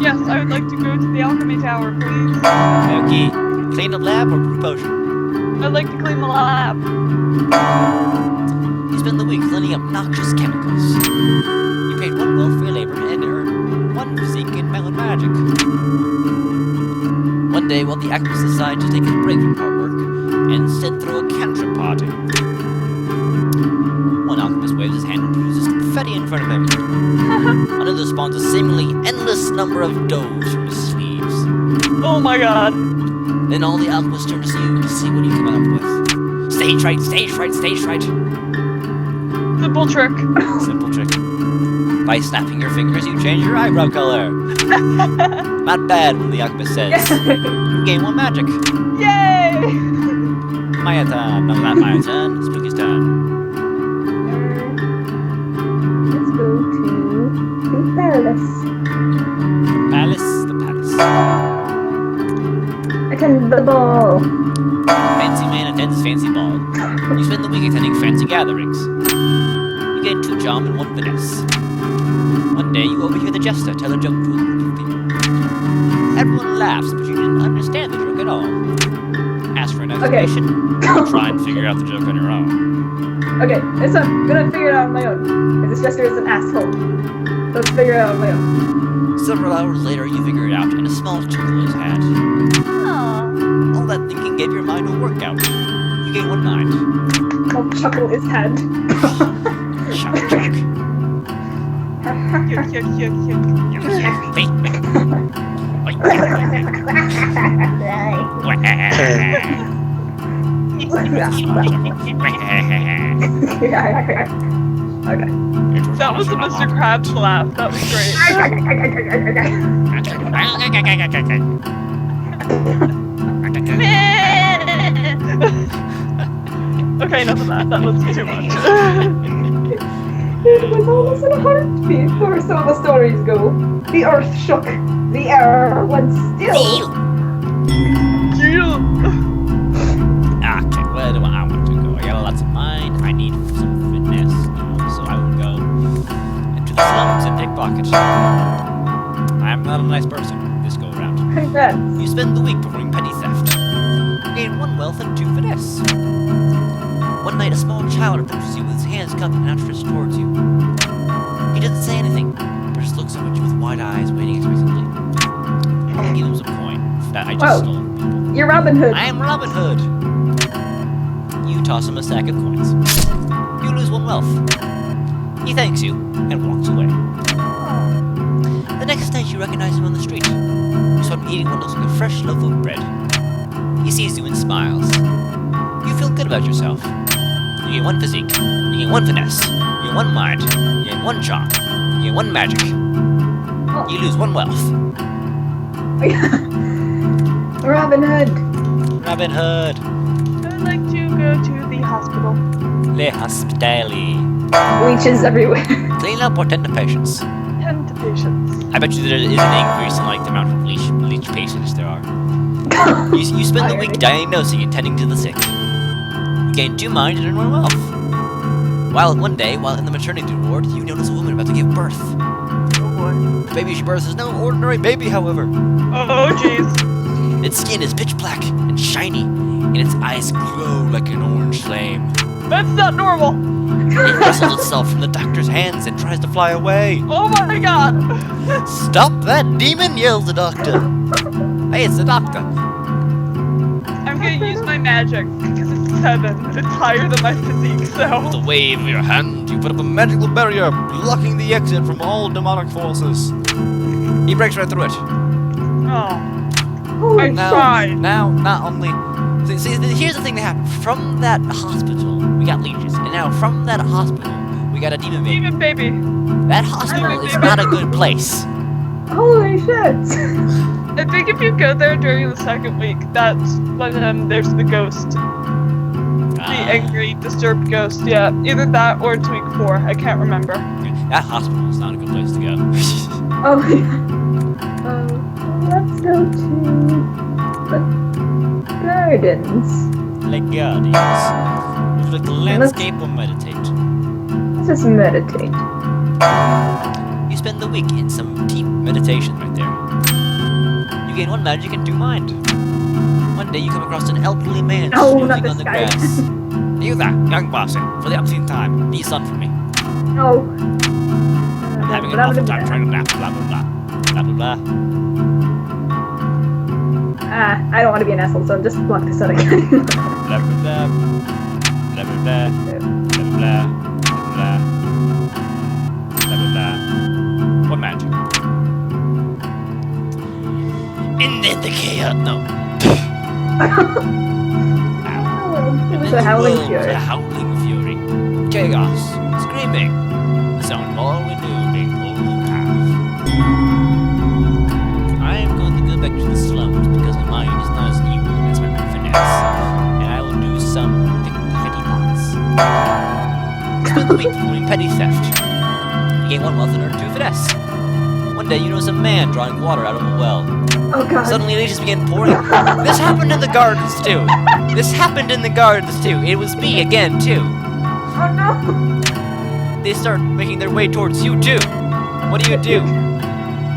Yes, I would like to go to the alchemy tower, please. Okay, clean the lab or brew potion? I'd like to clean the lab. You spend the week cleaning up noxious chemicals. You paid 1 wealth for your labor and earn 1 physique in melon magic. One day, while the actors decide to take a break from hard work and instead throw a cantrip party, one alchemist waves his hand and produces confetti in front of him. Another spawns a seemingly endless number of doves from his sleeves. Oh my god. Then all the alchemists turn to you to see what you come up with. Stage fright, stage fright, stage fright. Simple trick. Simple trick. By snapping your fingers, you change your eyebrow color. Not bad, when the alchemist says. You gain 1 magic. Yay! My turn. No, not my turn. Spooky's turn. Let's go to the palace. The palace. Attend the ball. Fancy man attends fancy ball. You spend the week attending fancy gatherings. You gain 2 charm and 1 finesse. One day you overhear the jester tell a joke to a group of people. Everyone laughs, but you didn't understand the joke at all. Ask for an explanation. Or try and figure out the joke on your own. Okay, so I'm gonna figure it out on my own. Because this jester is an asshole. Let's figure it out on my own. Several hours later, you figure it out, and a small chuckle is had. Aww. All that thinking gave your mind a workout. You gain 1 mind. Oh, chuckle is had. Chuck, chuck. Yuck, yuck, yuck, yuck. Okay. That was a Mr. Krabs laugh. That was great. Okay, enough of that. That was too much. It was almost in a heartbeat, or so the stories go. The earth shook. The air went still. Yeah. Okay, where do I want to go? I got lots of mind. I need some finesse now, so I will go into the slums and pickpocket. I'm not a nice person this go around. Congrats. You spend the week performing petty theft. You gain 1 wealth and 2 finesse. One night, a small child approaches you with his hands cupped and outstretched towards you. He doesn't say anything, but just looks up at you with wide eyes, waiting expectantly. I'll give him some coin that I just stole. You're Robin Hood. I am Robin Hood. You toss him a stack of coins. You lose 1 wealth. He thanks you and walks away. The next night you recognize him on the street. You saw him eating what looks like a fresh loaf of bread. He sees you and smiles. You feel good about yourself. You gain 1 physique. You gain 1 finesse. You gain 1 mind. You gain 1 charm. You gain 1 magic. You lose 1 wealth. Robin Hood. Robin Hood. I'd like to go to the hospital. Le hospitali. Leeches everywhere. Clean up or tend to patients. Tend to patients. I bet you there is an increase in like the amount of leech patients there are. You spend the week diagnosing and tending to the sick. You gain 2 mind and 1 wealth. One day, while in the maternity ward, you notice a woman about to give birth. Oh boy. The baby she births is no ordinary baby, however. Oh jeez. Its skin is pitch black and shiny, and its eyes glow like an orange flame. That's not normal. It wrestles itself from the doctor's hands and tries to fly away. Oh my god. Stop that demon! Yells the doctor. Hey, it's the doctor. I'm gonna use my magic because it's 7. It's higher than my physique, With so. a wave of your hand, you put up a magical barrier, blocking the exit from all demonic forces. He breaks right through it. Oh. Holy I shit. tried. Now, not only... See, here's the thing that happened. From that hospital, we got leeches. And now, from that hospital, we got a demon baby. Demon baby. That hospital is not a good place. Holy shit. I think if you go there during the 2nd week, that's when there's the ghost. The angry, disturbed ghost. Yeah, either that or it's week 4. I can't remember. That hospital is not a good place to go. Oh yeah. Let's go to the gardens. Like guardians. Would you like to landscape or meditate? Let's just meditate. You spend the week in some deep meditation right there. You gain 1 magic and 2 mind. One day you come across an elderly man No, snoozing not on this the guy. grass. You there, young bossy, for the umpteenth time. Be a son for me. No. I'm having an awful time trying to nap, blah blah blah. Blah blah blah. I don't want to be an asshole, so just block this out again. Blah blah blah. Blah blah blah. Blah blah blah. Blah blah blah. 1 magic. And then the chaos. No. It was a howling fury. A howling fury. Chaos. Screaming. The sound of all we knew being pulled in half. I am going to go back to the slums because my mind is not as evil as my finesse. And I will do some petty pots. Spend the week performing petty theft. You gain 1 wealth and earn 2 finesse. One day you notice a man drawing water out of a well. Oh god. Suddenly leeches began pouring. This happened in the gardens too. This happened in the gardens too. It was me again too. Oh no. They start making their way towards you too. What do?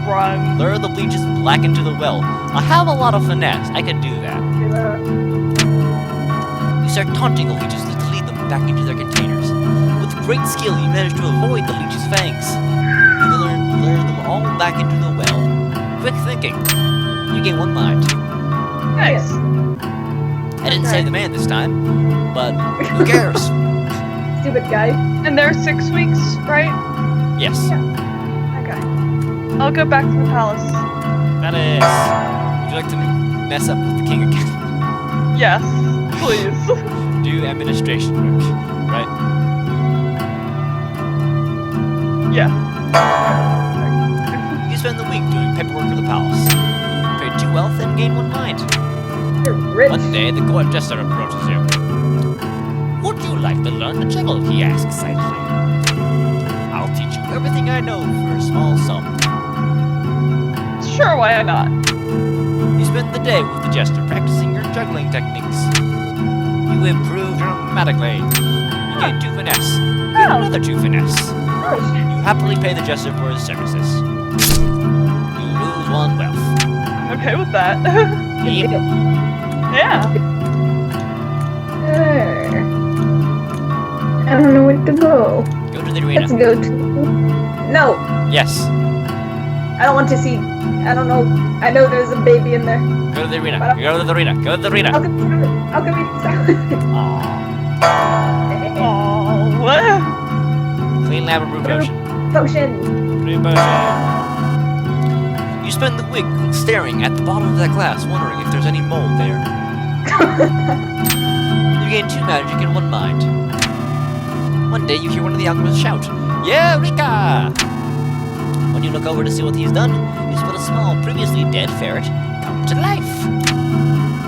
Run. Lure the leeches back into the well. I have a lot of finesse. I can do that. You start taunting the leeches to lead them back into their containers. With great skill, you manage to avoid the leeches' fangs. You lure them all back into the well. Quick thinking. You gain 1 mind. Nice. I didn't save the man this time, but who cares? Stupid guy. And there are 6 weeks, right? Yes. Okay. I'll go back to the palace. That is. Would you like to mess up with the king again? Yes, please. Do administration work, right? Yeah. You spend the week doing paperwork for the palace. Pay 2 wealth and gain 1 mind. You're rich. One day, the court jester approaches you. Would you like to learn to juggle? He asks excitedly. I'll teach you everything I know for a small sum. Sure, why not? You spend the day with the jester practicing your juggling techniques. You improve dramatically. You gain 2 finesse. You gain another 2 finesse. You happily pay the jester for his services. You lose 1 wealth. I'm okay with that. Yep. Yeah. I don't know where to go. Go to the arena. Let's go to... No! Yes. I don't want to see... I don't know. I know there's a baby in there. Go to the arena. Go to the arena. Go to the arena. Alchemy. Aww. Oh, what? Clean lab and brew potion. Potion. Brew potion. You spend the week staring at the bottom of that glass, wondering if there's any mold there. You gain 2 magic and 1 mind. One day you hear one of the alchemists shout, Eureka! When you look over to see what he's done, you spot a small, previously dead ferret come to life.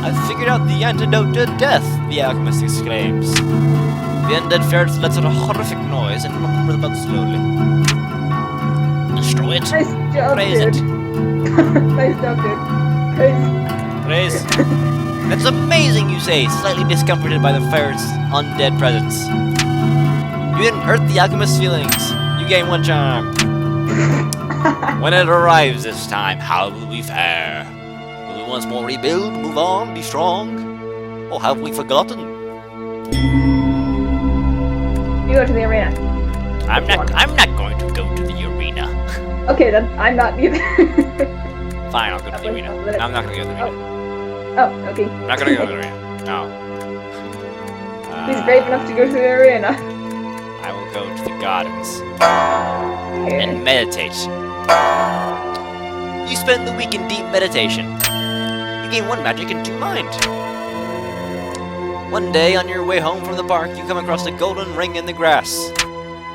I've figured out the antidote to death, the alchemist exclaims. The undead ferret lets out a horrific noise and mumbles about slowly. Destroy it. Nice job, Praise dude. it. Nice job, dude. Praise. Praise. That's amazing, you say, slightly discomforted by the ferret's undead presence. You didn't hurt the alchemist's feelings. You gain 1 charm. When it arrives this time, how will we fare? Will we once more rebuild, move on, be strong? Or have we forgotten? You go to the arena. I'm not going to go to the arena. Okay, then I'm not either. Fine, I'll go to the arena. No, I'm not gonna go to the arena. Oh, okay. I'm not gonna go to the arena. No. He's brave enough to go to the arena. I will go to the gardens Here. and meditate. You spend the week in deep meditation. You gain 1 magic and 2 mind. One day, on your way home from the park, you come across a golden ring in the grass.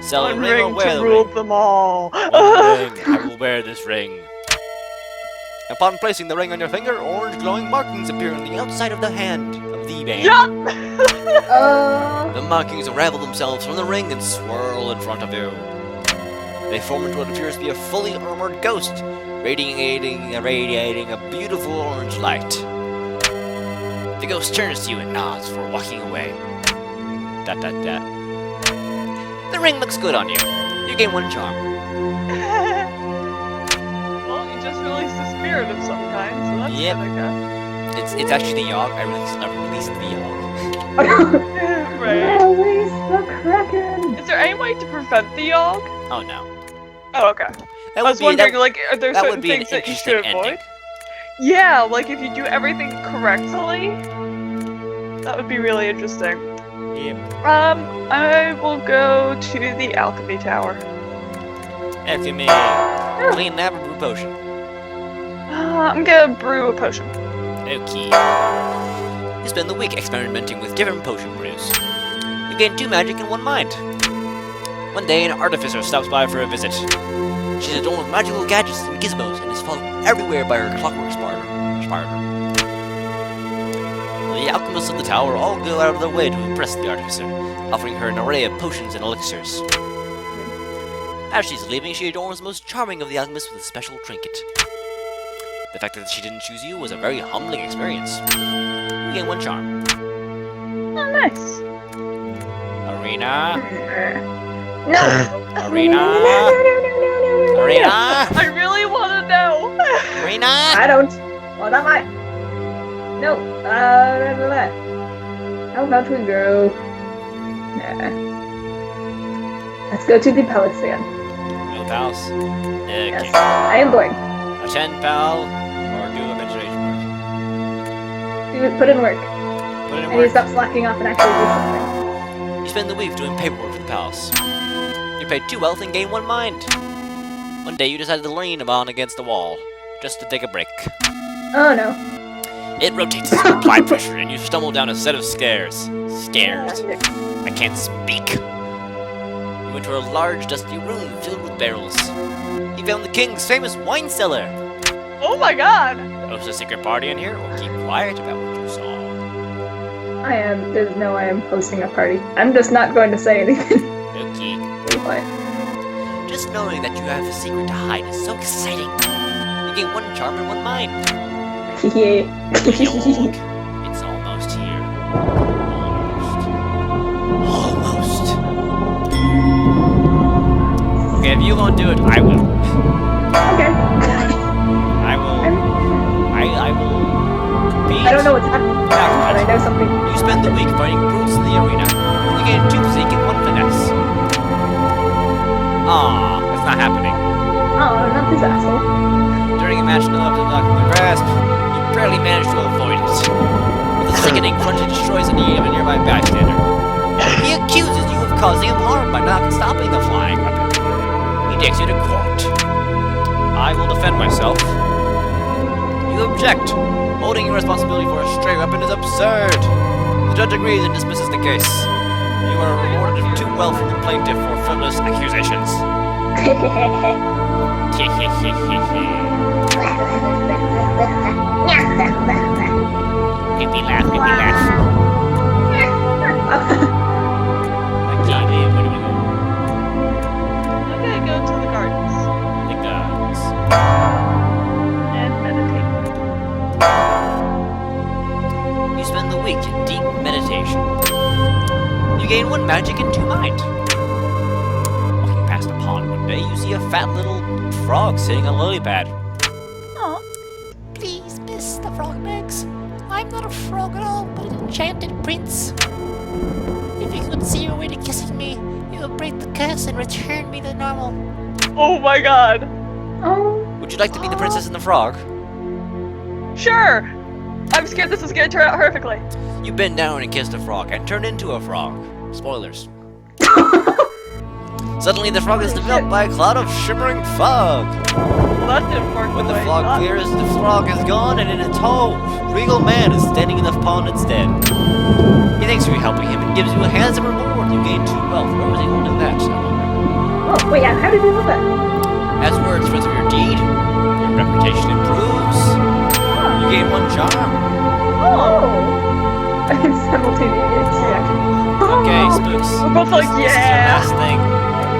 Sell the One ring or ring wear to the rule ring. them all. One ring. I will wear this ring. Upon placing the ring on your finger, orange glowing markings appear on the outside of the hand of the band. Yeah. The markings unravel themselves from the ring and swirl in front of you. They form into what appears to be a fully armored ghost, radiating a beautiful orange light. The ghost turns to you and nods before walking away. ... The ring looks good on you. You gain 1 charm. Well, you just released a spirit of some kind, so that's Yep. good, I It's actually the Yawgh. I released the Yawgh. guess. Right. Release the Kraken! Is there any way to prevent the Yawgh? Oh no. Oh, okay. That I was would be wondering, that, like, are there that certain would be an things that you interesting should avoid? ending. Yeah, like if you do everything correctly, that would be really interesting. Yep. I will go to the alchemy tower. Alchemy. Clean lab brew potion. I'm gonna brew a potion. Okay. You spend the week experimenting with different potion brews. You gain 2 magic and 1 mind. One day, an artificer stops by for a visit. She's adorned with magical gadgets and gizmos and is followed everywhere by her clockwork spider. The alchemists of the tower all go out of their way to impress the artificer, offering her an array of potions and elixirs. As she's leaving, she adorns the most charming of the alchemists with a special trinket. The fact that she didn't choose you was a very humbling experience. You gain 1 charm. Oh, nice. Arena. No! Arena. No. Arena. I really want to know. Arena. I don't. Well, not mine. No. How about we go? Nah. Let's go to the palace again. Real pals. Okay. Yes. I am going. Attend, pal, or do a menstruation work. Put in work. Put it in I need to work. stop slacking off and actually do something. You spend the week doing paperwork for the palace. You pay 2 wealth and gain 1 mind. One day you decide to lean on against the wall, just to take a break. Oh no. It rotates as you apply pressure, and you stumble down a set of stairs. Stairs. I can't speak. You enter a large, dusty room filled with barrels. You found the king's famous wine cellar. Oh my god. Host a secret party in here, or keep quiet about what you saw. I am hosting a party. I'm just not going to say anything. Okay. What? Just knowing that you have a secret to hide is so exciting. You gain 1 charm and 1 mind. Yeah. Yawgh. It's almost here. Almost. Okay, if you won't do it, I will. Okay. I will compete. I don't know what's happening, but I know something. You spend the week fighting brutes in the arena. You gain 2 physique and 1 finesse. Aww, it's not happening. Oh, not this asshole. During a match in the grasp, you barely manage to luck in stopping the flying weapon. He takes you to court. I will defend myself. You object. Holding your responsibility for a stray weapon is absurd. The judge agrees and dismisses the case. You are rewarded 2 wealth from the plaintiff for frivolous accusations. Creepy laugh, creepy laugh. Okay, where do we go? I'm gonna go to the gardens The guns. and meditate. You spend the week in deep meditation. You gain 1 magic and 2 mind. Walking past a pond one day, you see a fat little frog sitting on a lily pad. Aw. Please, miss the frog legs. I'm not a frog at all, but an enchanted prince. If you could see your way to kissing me, you will break the curse and return me to normal. Oh my god. Oh, Would you like to be the princess and the frog? Sure. I'm scared this is gonna turn out horrifically. You bend down and kiss the frog and turn into a frog. Spoilers. Suddenly the frog is enveloped by a cloud of shimmering fog. Well, that didn't work. When the way I fog thought. clears, the frog is gone, and in a tall, regal man is standing in the pond instead. He thanks you for helping him and gives you a handsome reward. You gain 2 wealth. Where was he holding that? I wonder. oh, wait, how did you know that? As words friends of your deed, your reputation improves. You gain 1 charm. Oh, simultaneous reaction. Okay, spooks. We're both like, This is your yeah. last thing.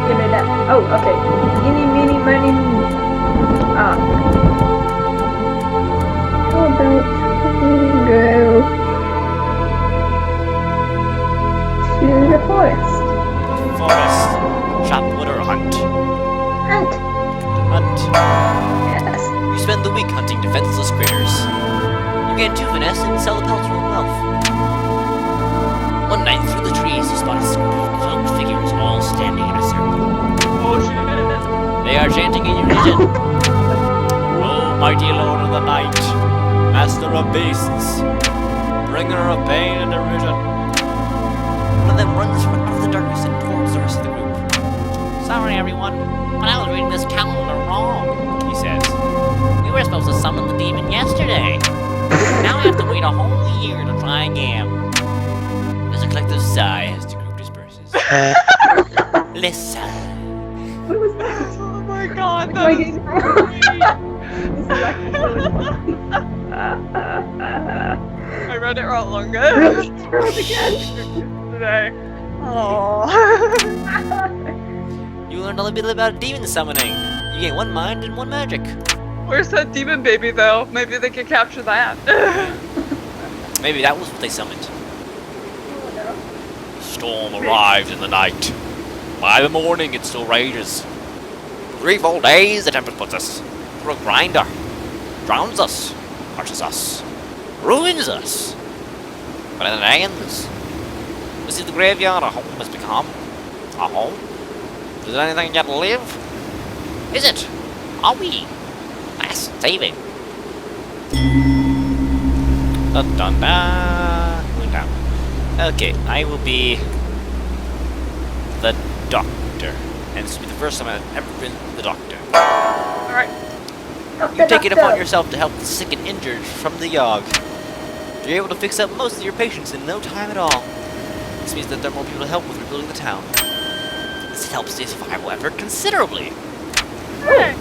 Give me that. Oh, okay. Eeny, meeny, miny, moe. Ah. How about we go to the forest? Forest. Chop wood or hunt. Hunt. Hunt. Yes. You spend the week hunting defenseless critters. You gain 2 finesse and sell the pelts for 1 wealth. One night through the trees, you spot a group of cloaked figures all standing in a circle. Oh shit. They are chanting in unison. Oh, mighty lord of the night, master of beasts, bringer of pain and derision. One of them runs from out of the darkness and towards the rest of the group. Sorry, everyone, but I was reading this calendar wrong, He says, we were supposed to summon the demon yesterday. Now I have to wait a whole year to try again. there's a collective sigh as the group disperses. Listen. What was that? Oh my god, Am that I is getting- This is actually really fun. I read it wrong longer. Really? Screw it again. Today. Oh. You learned a little bit about demon summoning. You gain 1 mind and 1 magic. Where's that demon baby though? Maybe they could capture that. Maybe that was what they summoned. Storm arrived in the night. By the morning, it still rages. 3 full days, the tempest puts us through a grinder. Drowns us, crushes us, ruins us. But in the ends, we see the graveyard a home has become. A home? Is there anything yet to live? Is it? Are we? Last saving. Dun dun dun. Going down. Okay, I will be the doctor. And this will be the first time I've ever been the doctor. Alright. You take it upon yourself to help the sick and injured from the Yawgh. You're able to fix up most of your patients in no time at all. This means that there are more people to help with rebuilding the town. This helps the survival effort considerably. Hey.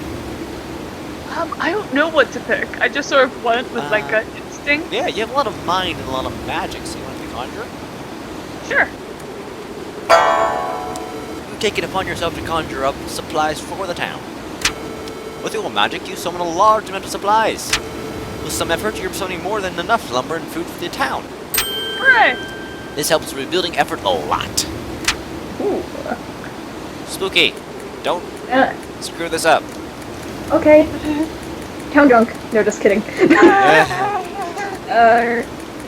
I don't know what to pick. I just sort of went with like an instinct. Yeah, you have a lot of mind and a lot of magic, so you want to be conjurer? Sure. You take it upon yourself to conjure up supplies for the town. With your magic, you summon a large amount of supplies. With some effort, you're summoning more than enough lumber and food for the town. Hooray. This helps the rebuilding effort a lot. Ooh. Spooky, don't screw this up. Okay. Town drunk. No, just kidding.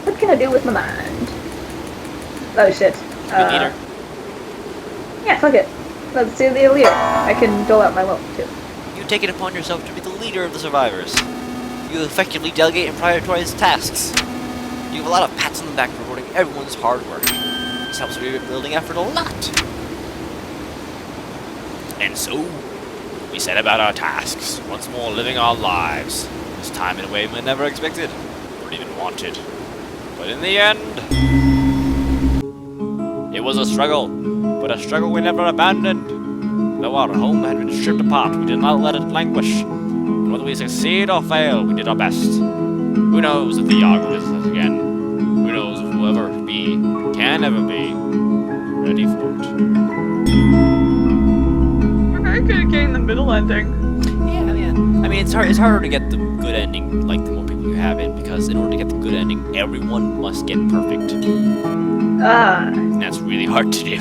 What can I do with my mind? Oh shit. Leader. Yeah, fuck it. Let's do the leader. I can dole out my wealth too. You take it upon yourself to be the leader of the survivors. You effectively delegate and prioritize tasks. You have a lot of pats on the back for rewarding everyone's hard work. This helps the rebuilding effort a lot. And so, we set about our tasks, once more living our lives. This time in a way we never expected, or even wanted. But in the end, it was a struggle, but a struggle we never abandoned. Though our home had been stripped apart, we did not let it languish. And whether we succeed or fail, we did our best. Who knows if the Yawgh will visit us again? Who knows if we'll ever be, can ever be, ready for it? We're very good at getting the middle ending. Yeah. I mean, it's harder to get the good ending, like the more people you have in, because in order to get the good ending, everyone must get perfect. And that's really hard to do.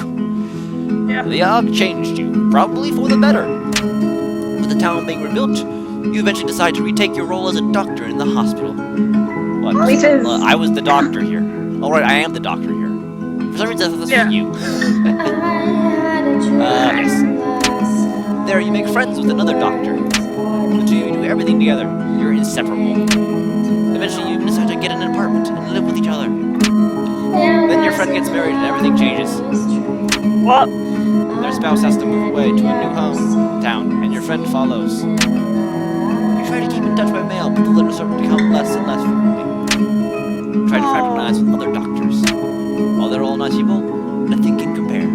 Yeah. The Yawgh changed you, probably for the better. With the town being rebuilt, you eventually decide to retake your role as a doctor in the hospital. What? I was the doctor here. Alright, I am the doctor here. For some reason, I thought this was you. Yes. There, you make friends with another doctor. The two of you do everything together. You're inseparable. Eventually, you decide to get an apartment and live with each other. Then your friend gets married and everything changes. What? Their spouse has to move away to a new town, and your friend follows. You try to keep in touch by mail, but the letters start to become less and less frequently. You try to fraternize with other doctors. While they're all nice people, nothing can compare.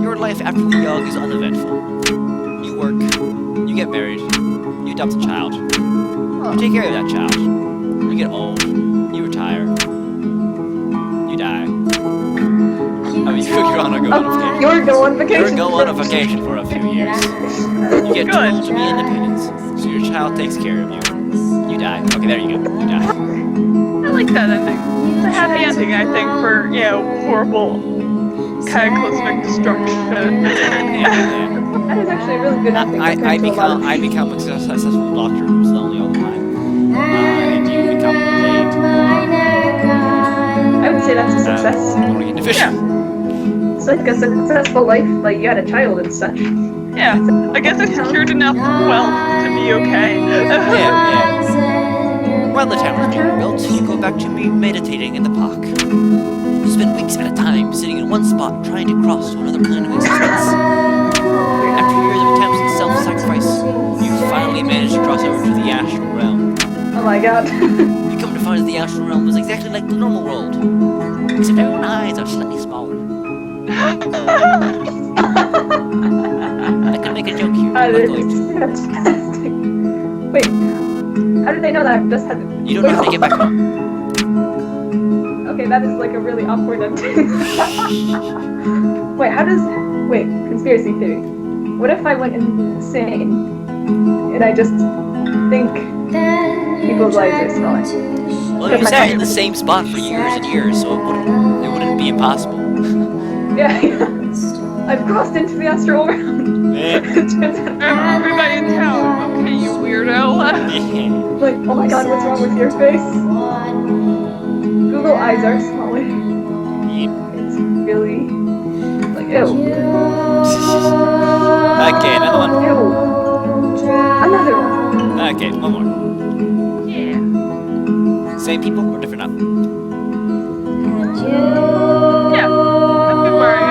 Your life after the Yawgh is uneventful. You work, you get married, you adopt a child. You take care of that child. You get old, you retire. Die. I mean, you're on a go on vacation. You're go on vacation. You're go on a vacation for a few years. You get too old to be independent, so your child takes care of you. You die. Okay, there you go. You die. I like that ending. It's a happy ending, I think, for, horrible cataclysmic destruction. That is actually a really good ending. I become a successful doctor who's lonely all the time. And you become a I would say that's a success. boring individual. It's like a successful life, like you had a child and such. Yeah, I guess I secured enough wealth to be okay. While the town is being rebuilt, you go back to be meditating in the park. You spend weeks at a time sitting in one spot trying to cross to another plane of existence. After years of attempts and self-sacrifice, you finally manage to cross over to the astral realm. Oh my god. You come to find that the astral realm is exactly like the normal world, except your own eyes are slightly smaller. I could make a joke here, but I'm not going to. Fantastic. Wait, how did they know that I just had to... You don't know how to get back home. Okay, that is like a really awkward ending. Wait, how does... Wait, conspiracy theory. What if I went insane and I just think people's lives are smaller? Well, you sat in the same spot for years and years, so it wouldn't be impossible. Yeah. I've crossed into the astral realm. Everybody in town, okay, you weirdo. Like, oh my god, what's wrong with your face? Google eyes are smaller. It's really... like, ew. Okay, another one. Ew. Another one. Okay, one more. Yeah. Same people or different up? Yeah, I've been wearing it.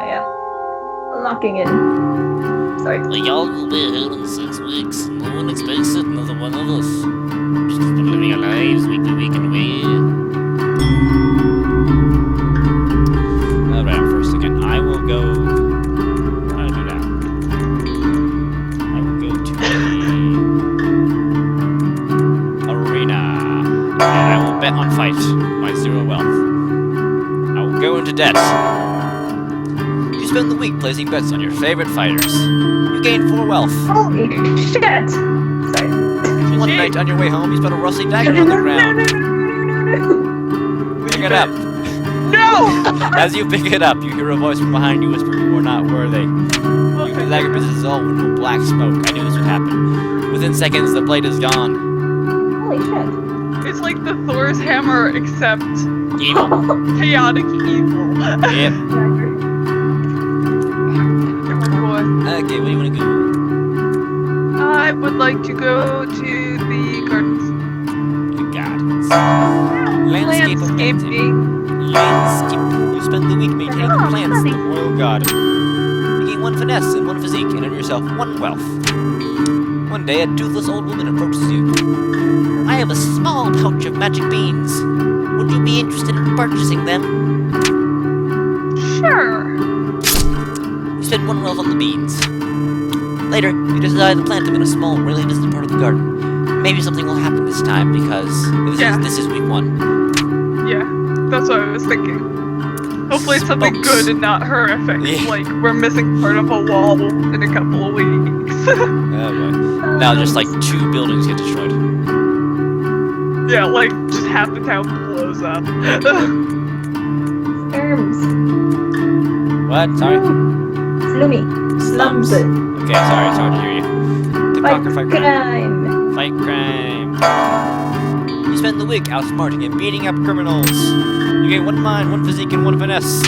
Yeah. Locking in. Sorry. The Yawgh will be here in 6 weeks. No one expects it, another one of us. Just been living our lives week to week and away. Alright, I'm first again. I will go... How do I do that? I will go to the... arena. And I will bet on fight my 0 wealth. I will go into debt. You spend the week placing bets on your favorite fighters. You gain 4 wealth. Holy shit! Sorry. One night on your way home, you spot a rusty dagger on the ground. Pick it up. No! As you pick it up, you hear a voice from behind you whisper, "You are not worthy." The dagger dissolves into black smoke. I knew this would happen. Within seconds, the blade is gone. Holy shit. It's like the Thor's hammer, except Evil. chaotic evil. Yep. Oh boy. Okay, where do you want to go? I would like to go to the gardens. The gardens. Landscape of Landscaping. Landscape. You spend the week maintaining the Oh, plants in the funny. royal garden. You gain 1 finesse and 1 physique and earn yourself 1 wealth. One day, a toothless old woman approaches you. I have a small pouch of magic beans. Would you be interested in purchasing them? Sure. You spend 1 wealth on the beans. Later, you decide to plant them in a small, really distant part of the garden. Maybe something will happen this time because this is week 1. Yeah, that's what I was thinking. Hopefully it's something Spokes. good and not horrific. Yeah. Like, we're missing part of a wall in a couple of weeks. Oh boy. Now just like 2 buildings get destroyed. Yeah, like, just half the town blows up. Terms. What? Sorry? Slummy. Slums. Slums. Okay, sorry, it's hard to hear you. Good Fight conquer, fight crime. crime. Fight crime. You spend the week outsmarting and beating up criminals. You gain 1 mind, 1 physique, and 1 finesse.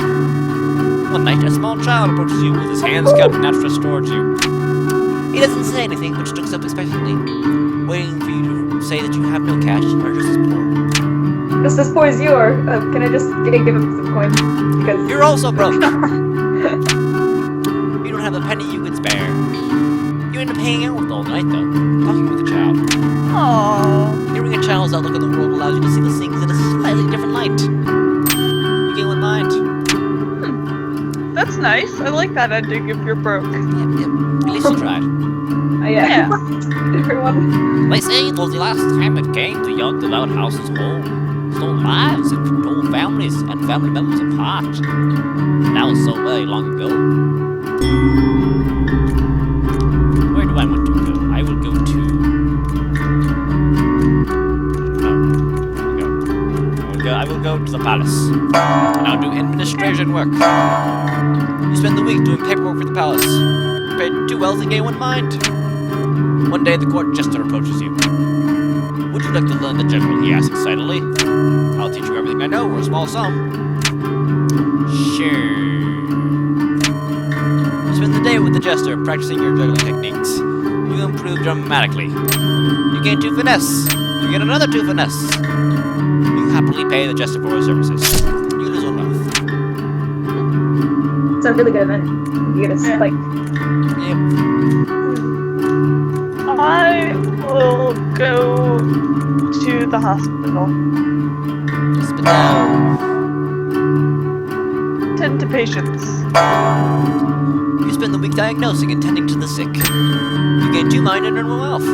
One night, a small child approaches you with his hands cupped and outstretched towards you. He doesn't say anything, but looks up expectantly, waiting for you to say that you have no cash or just as poor. Just as poor as you are. Can I just give him some coin? Because You're also broke. You don't have a penny you could spare. You end up hanging out with all night, though, talking with the child. Aww. Hearing a child's outlook on the world allows you to see the things in a slightly different light. You gain 1 mind. That's nice. I like that ending if you're broke. Yep. At least you tried. yeah. Everyone. They say it was the last time it came to Yawgh devout houses whole. Stole lives and tore families and family members apart. And that was so very long ago. Where do I want to go? I will go to... I will go to the palace. And I'll do administration work. You spend the week doing paperwork for the palace. You're paid 2 wealth and gain 1 mind. One day the court jester approaches you. Would you like to learn the general? He asks excitedly. I'll teach you everything I know for a small sum. Sure. You spend the day with the jester practicing your juggling techniques. You improve dramatically. You gain 2 finesse. You get another 2 finesse. You happily pay the jester for his services. You lose 1 wealth. It's a really good event. You get a spike. Yep. I will go to the hospital. Tend to patients. You spend the week diagnosing and tending to the sick. You gain 2 mind and earn 1 wealth.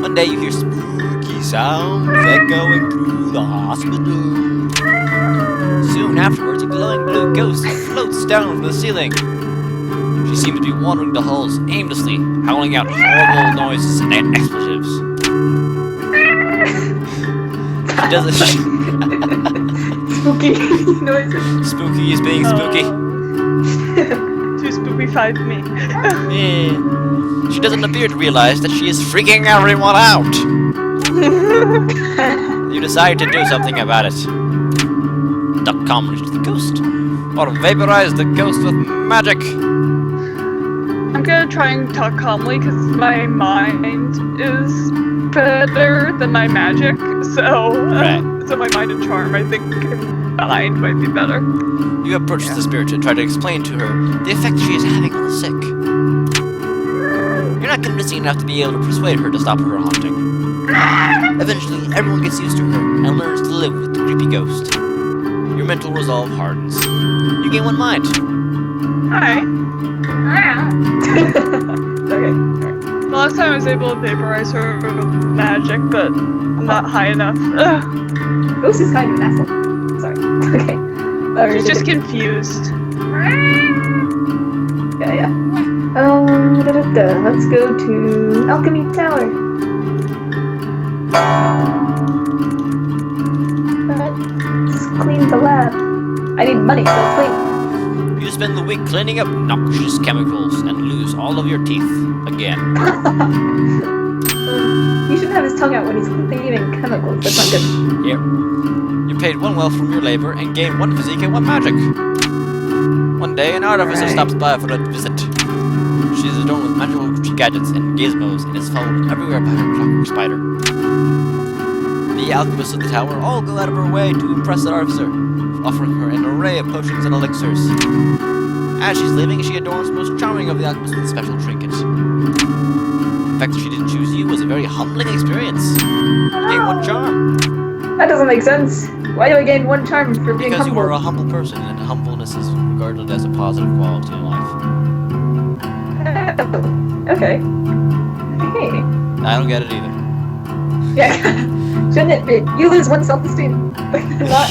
One day you hear spooky sounds echoing through the hospital. Soon afterwards, a glowing blue ghost floats down from the ceiling. She seems to be wandering the halls aimlessly, howling out horrible noises and expletives. She does it. Spooky noises. Spooky is being spooky. Too spookified me. Yeah. She doesn't appear to realize that she is freaking everyone out. You decide to do something about it. Duck calmly to the ghost, or vaporize the ghost with magic. I'm gonna try and talk calmly because my mind is better than my magic. So, so my mind and charm, I think, combined might be better. You approach the spirit and try to explain to her the effect she is having on the sick. You're not convincing enough to be able to persuade her to stop her haunting. Eventually, everyone gets used to her and learns to live with the creepy ghost. Your mental resolve hardens. You gain 1 mind. Hi. Okay. The last time I was able to vaporize her with magic, but I'm not high enough. Ugh. Ghost is kind of an asshole. Sorry. Okay. She's just confused. Yeah. Let's go to Alchemy Tower. Let's clean the lab. I need money, so let's clean. You spend the week cleaning up noxious chemicals and lose all of your teeth again. He shouldn't have his tongue out when he's cleaning chemicals. That's not good. Yep. You're paid 1 wealth from your labor and gain 1 physique and 1 magic. One day, an artificer stops by for a visit. She is adorned with magical gadgets and gizmos and is followed everywhere by her clockwork spider. The The alchemists of the tower all go out of her way to impress the officer, offering her an array of potions and elixirs. As she's leaving, she adorns the most charming of the alchemists with a special trinket. The fact that she didn't choose you was a very humbling experience. You gain 1 charm. That doesn't make sense. Why do I gain 1 charm for being Because you humble? are a humble person, and humbleness is regarded as a positive quality in life. Oh, okay. Hey. I don't get it either. Yeah. Shouldn't it be? You lose 1 self-esteem. Not.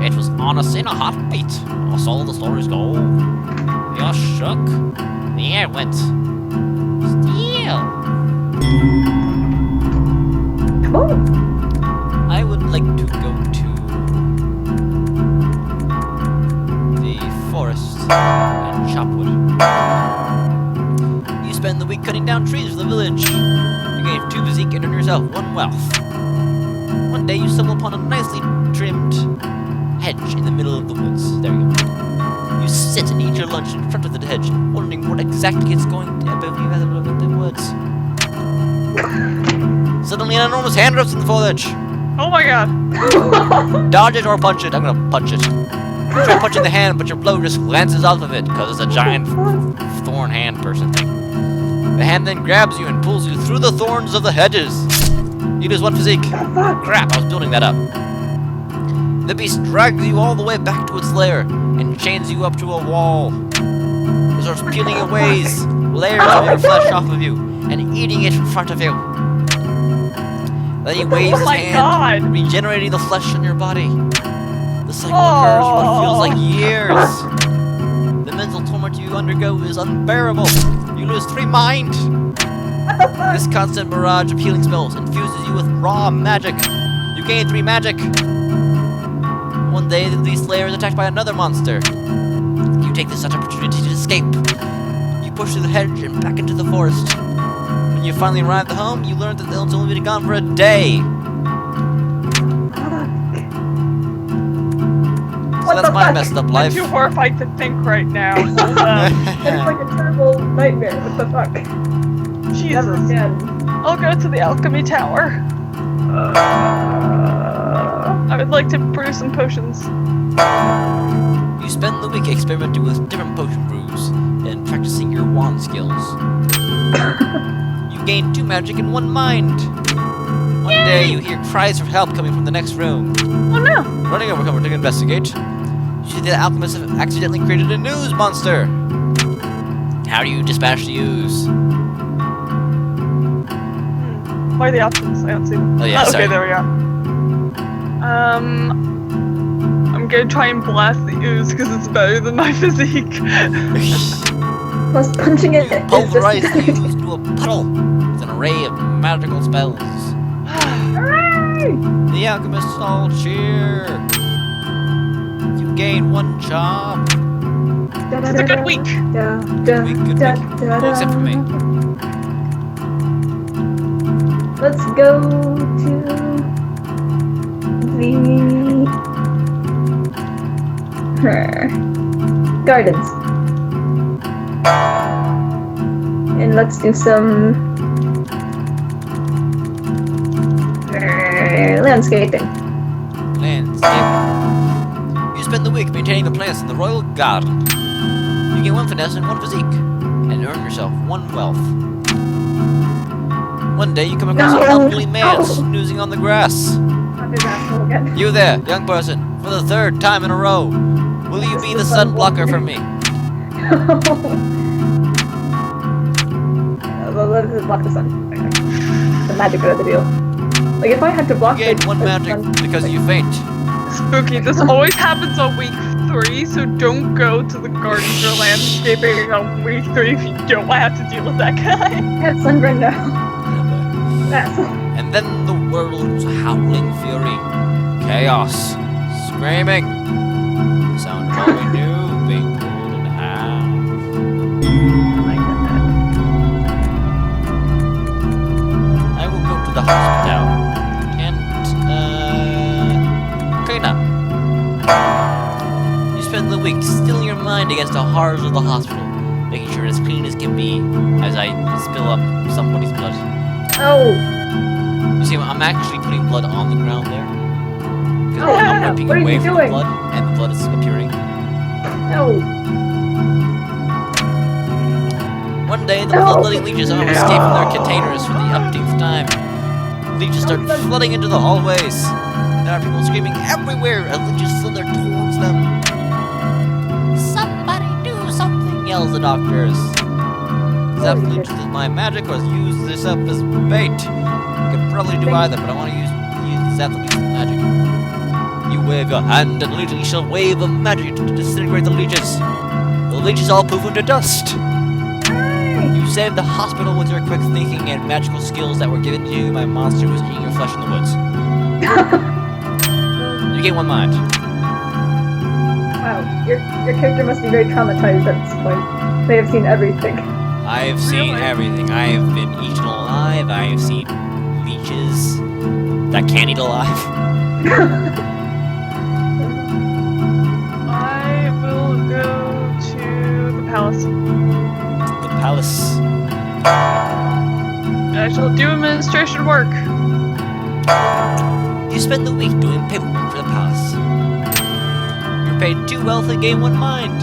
It was on us in a heartbeat. So the stories go. You're shook. The air went still. Oh. I would like to go to the forest and chop wood. You spend the week cutting down trees for the village. You gain 2 physique and earn yourself 1 wealth. One day you stumble upon a nicely trimmed hedge in the middle of the woods. There you go. You sit and eat your lunch in front of the hedge, wondering what exactly is going to happen in the woods. Suddenly an enormous hand drops in the foliage. Oh my god. Dodge it or punch it. I'm gonna punch it. You try punching the hand, but your blow just glances off of it because it's a giant thorn hand person thing. The hand then grabs you and pulls you through the thorns of the hedges. You lose 1 physique. Crap, I was building that up. The beast drags you all the way back to its lair and chains you up to a wall. It starts peeling away layers of your flesh off of you and eating it in front of you. Then he waves his hand, regenerating the flesh on your body. The cycle occurs for what feels like years. The mental torment you undergo is unbearable. You lose 3 mind. This constant barrage of healing spells infuses you with raw magic. You gain 3 magic. One day, the beast lair is attacked by another monster. You take this opportunity to escape. You push through the hedge and back into the forest. When you finally arrive at home, you learn that they'll only be gone for a day. So that's my messed up life. I'm too horrified to think right now. It's like a terrible nightmare. What the fuck? Jesus. Never again. I'll go to the alchemy tower. I would like to brew some potions. You spend the week experimenting with different potion brews and practicing your wand skills. You gain 2 magic and 1 mind. One day you hear cries for help coming from the next room. Oh no! Running over cover to investigate, you see the alchemists have accidentally created a ooze monster. How do you dispatch the ooze? What are the options? I don't see them. Oh yeah, okay, sorry. there we go. I'm gonna try and blast the ooze because it's better than my physique. Plus punching it. You pulverize the ooze into a puddle with an array of magical spells. Hooray! The alchemists all cheer. You gain 1 charm. It's a good week. Good week. Well, except for me. Let's go to the gardens. And let's do some landscaping. You spend the week maintaining the plants in the royal garden. You gain 1 finesse and 1 physique, and earn yourself 1 wealth. One day you come across an elderly man snoozing on the grass. Not this asshole again. You there, young person, for the 3rd time in a row. Will you be the sun blocker for me? Let's block the sun. The magic of the deal. Like if I had to block You gain the 1 magic sun- because you faint. Spooky. This always happens on week 3, so don't go to the gardens or landscaping on week 3 if you don't have to deal with that guy. I have sunburn now. That's And then the world's howling fury. Chaos. Screaming. The sound of all we knew being pulled in half. I will go to the hospital and clean up. You spend the week steeling your mind against the horrors of the hospital, making sure it's clean as can be as I spill up somebody's blood. oh. You see, I'm actually putting blood on the ground there. Because Oh, I'm ripping what are away you from doing? the blood, and the blood is appearing. No. One day, the No. blood-letting leeches are escape from their containers for the upteenth time. Leeches start flooding into the hallways. There are people screaming everywhere as leeches slither towards them. Somebody do something. Yells the doctors. Zap Holy leeches shit. with my magic or use this up as bait. I could probably do either, but I want to use zap the leeches with magic. You wave your hand and literally shall wave a magic to disintegrate the leeches. The leeches all poof into dust. You saved the hospital with your quick thinking and magical skills that were given to you by a monster who was eating your flesh in the woods. You gain 1 mind. Wow, your character must be very traumatized at this point. They have seen everything. I've seen everything. I have been eaten alive. I have seen leeches that can't eat alive. I will go to the palace. The palace. I shall do administration work. You spend the week doing paperwork for the palace. You're paid 2 wealth and gain 1 mind.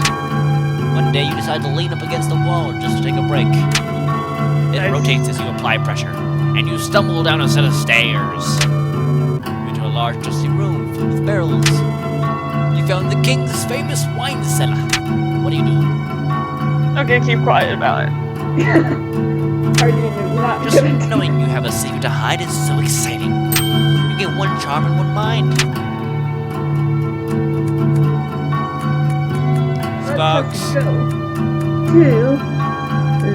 One day you decide to lean up against the wall just to take a break. It Nice. rotates as you apply pressure, and you stumble down a set of stairs. You enter a large dusty room filled with barrels. You found the king's famous wine cellar. What do you do? Okay, keep quiet about it. Hardly knew not Just good. knowing you have a secret to hide is so exciting. You get 1 charm and 1 mind. Sparks. Let's go to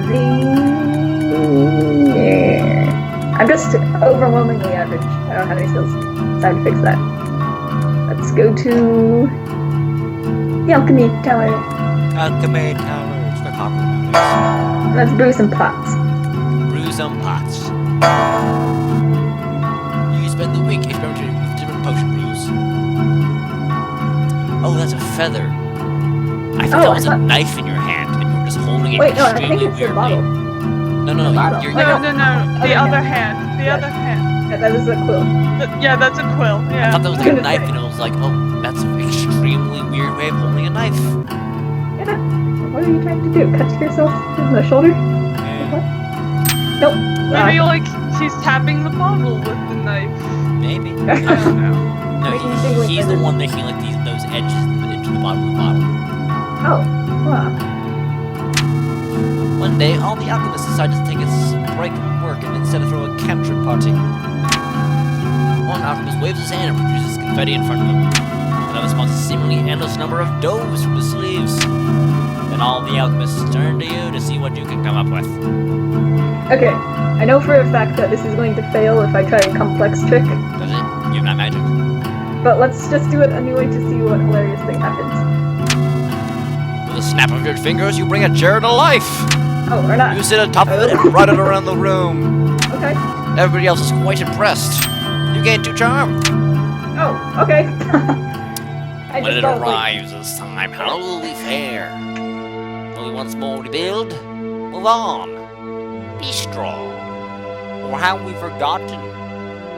the... I'm just overwhelmingly average. I don't have any skills, so I have to fix that. Let's go to the alchemy tower. Alchemy Tower. It's quite popular nowadays. Let's brew some pots. Brew some pots. You spend the week experimenting with different potion brews. Oh, that's a feather. I thought Oh, that was I a thought- knife in your hand, and you were just holding it Wait, no, I extremely think it's the weirdly. bottle. No, The bottle. you're No, no, no. The Other other hand. The Yes. other hand. Yeah, that is a quill. Yeah, that's a quill. I Yeah. thought that was like a Gonna knife, say. and it was like, oh, that's an extremely weird way of holding a knife. Yeah. What are you trying to do? Cut yourself in the shoulder? Nope. Maybe like he's tapping the bottle with the knife. Maybe. I don't know. No, Making me think like he's the this. one making like those edges into the bottom of the bottle. Oh. Wow. One day, all the alchemists decide to take a break from work and instead throw a cantrip party. One alchemist waves his hand and produces confetti in front of him. Another spawns a seemingly endless number of doves from his sleeves. Then all the alchemists turn to you to see what you can come up with. Okay. I know for a fact that this is going to fail if I try a complex trick, Does it? You have not magic. but let's just do it anyway to see what hilarious thing happens. With a snap of your fingers, you bring a chair to life. Oh, or not. You sit on top of it and run it around the room. Okay. Everybody else is quite impressed. You gain 2 charm. Oh, okay. I When just it thought, like, arrives this time, how will we fare? Will we once more rebuild? Move on. Be strong. Or have we forgotten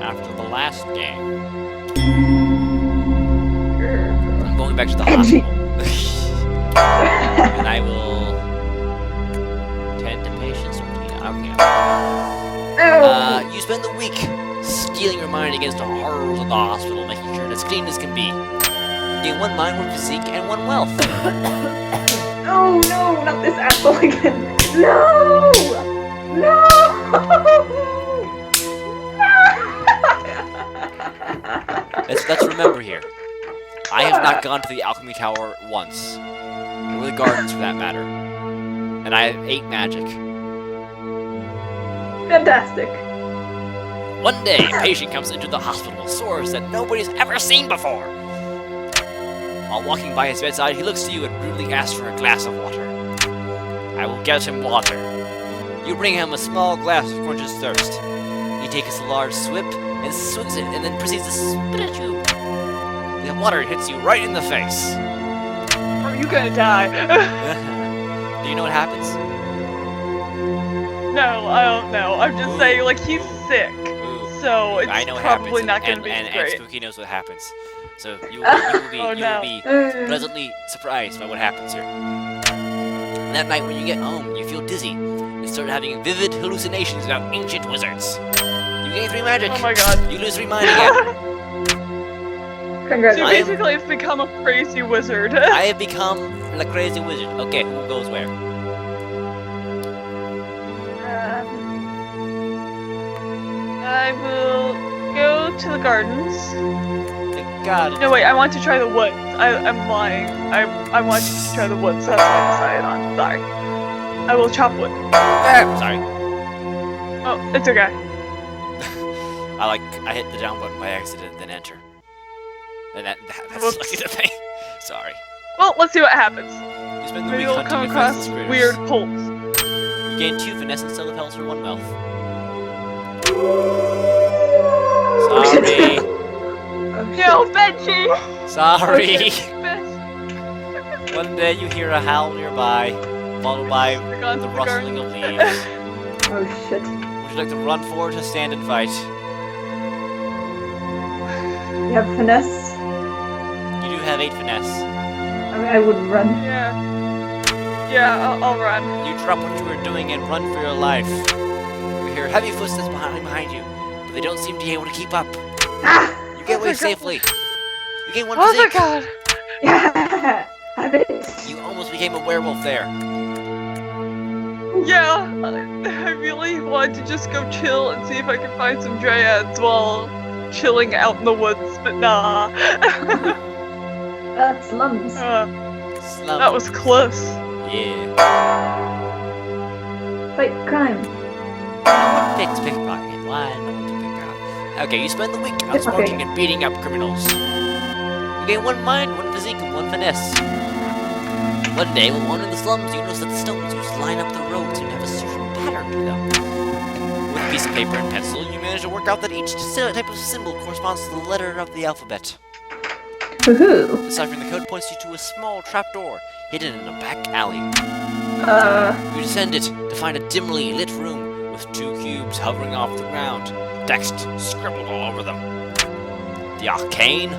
after the last game? I'm going back to the Edgy. hospital. And I will tend to patients. Oh. You spend the week steeling your mind against the horrors of the hospital, making sure it's clean as can be. Gain 1 mind, 1 physique, and 1 wealth. Oh no, not this asshole again. No! No! Let's remember here. I have not gone to the alchemy tower once, or the gardens for that matter, and I have 8 magic. Fantastic. One day, a patient comes into the hospital with sores that nobody's ever seen before. While walking by his bedside, he looks to you and rudely asks for a glass of water. I will get him water. You bring him a small glass to quench his thirst. He takes a large swip and swings it, and then proceeds to spit at you. The water hits you right in the face. Are you gonna die? Do you know what happens? No, I don't know. I'm just saying, like, he's sick. Ooh. so it's I know what probably happens, not going to be and great. Spooky knows what happens. So you will be, Oh, you no. will be pleasantly surprised by what happens here. And that night when you get home, you feel dizzy and start having vivid hallucinations about ancient wizards. You gain 3 magic. Oh my god. You lose 3 mind again. So Congratulations. basically, have become a crazy wizard. I have become the crazy wizard. Okay, who goes where? I will go to the gardens. God. No, wait, I want to try the woods. I'm lying. I want to try the woods. That's what I decided on. Sorry. I will chop wood. Sorry. Oh, it's okay. I hit the down button by accident, then enter. And that's Whoops. like the thing. Sorry. Well, let's see what happens. You spend the Maybe week we'll come hunting across defenseless critters. weird cults. You gain 2 finesse instead of health for 1 wealth. Sorry. No, Benji! Sorry. Ben- One day you hear a howl nearby, followed by gone the to the rustling of garden. leaves. Oh shit. Would you like to run forward to stand and fight? You have finesse? You do have 8 finesse. I mean, I would run. Yeah. Yeah, I'll run. You drop what you were doing and run for your life. You hear heavy footsteps behind you, but they don't seem to be able to keep up. Ah! You get Oh my away God. safely. You gain 1 Oh my physique. god! Yeah! Have it! You almost became a werewolf there. Yeah, I really wanted to just go chill and see if I could find some dryads while chilling out in the woods, but nah. Slums. Slum. That was close. Yeah. Fight crime. No one picks pickpocket. Why no one to pickpocket? Okay, you spend the week outsmarting and beating up criminals. You gain 1 mind, 1 physique, and 1 finesse. One day, while wandering the slums, you notice that the stones used to line up the roads and have a certain pattern to them. With a piece of paper and pencil, you manage to work out that each type of symbol corresponds to the letter of the alphabet. Woohoo! Deciphering the code points you to a small trapdoor hidden in a back alley. You descend it to find a dimly lit room with 2 cubes hovering off the ground, text scribbled all over them. The arcane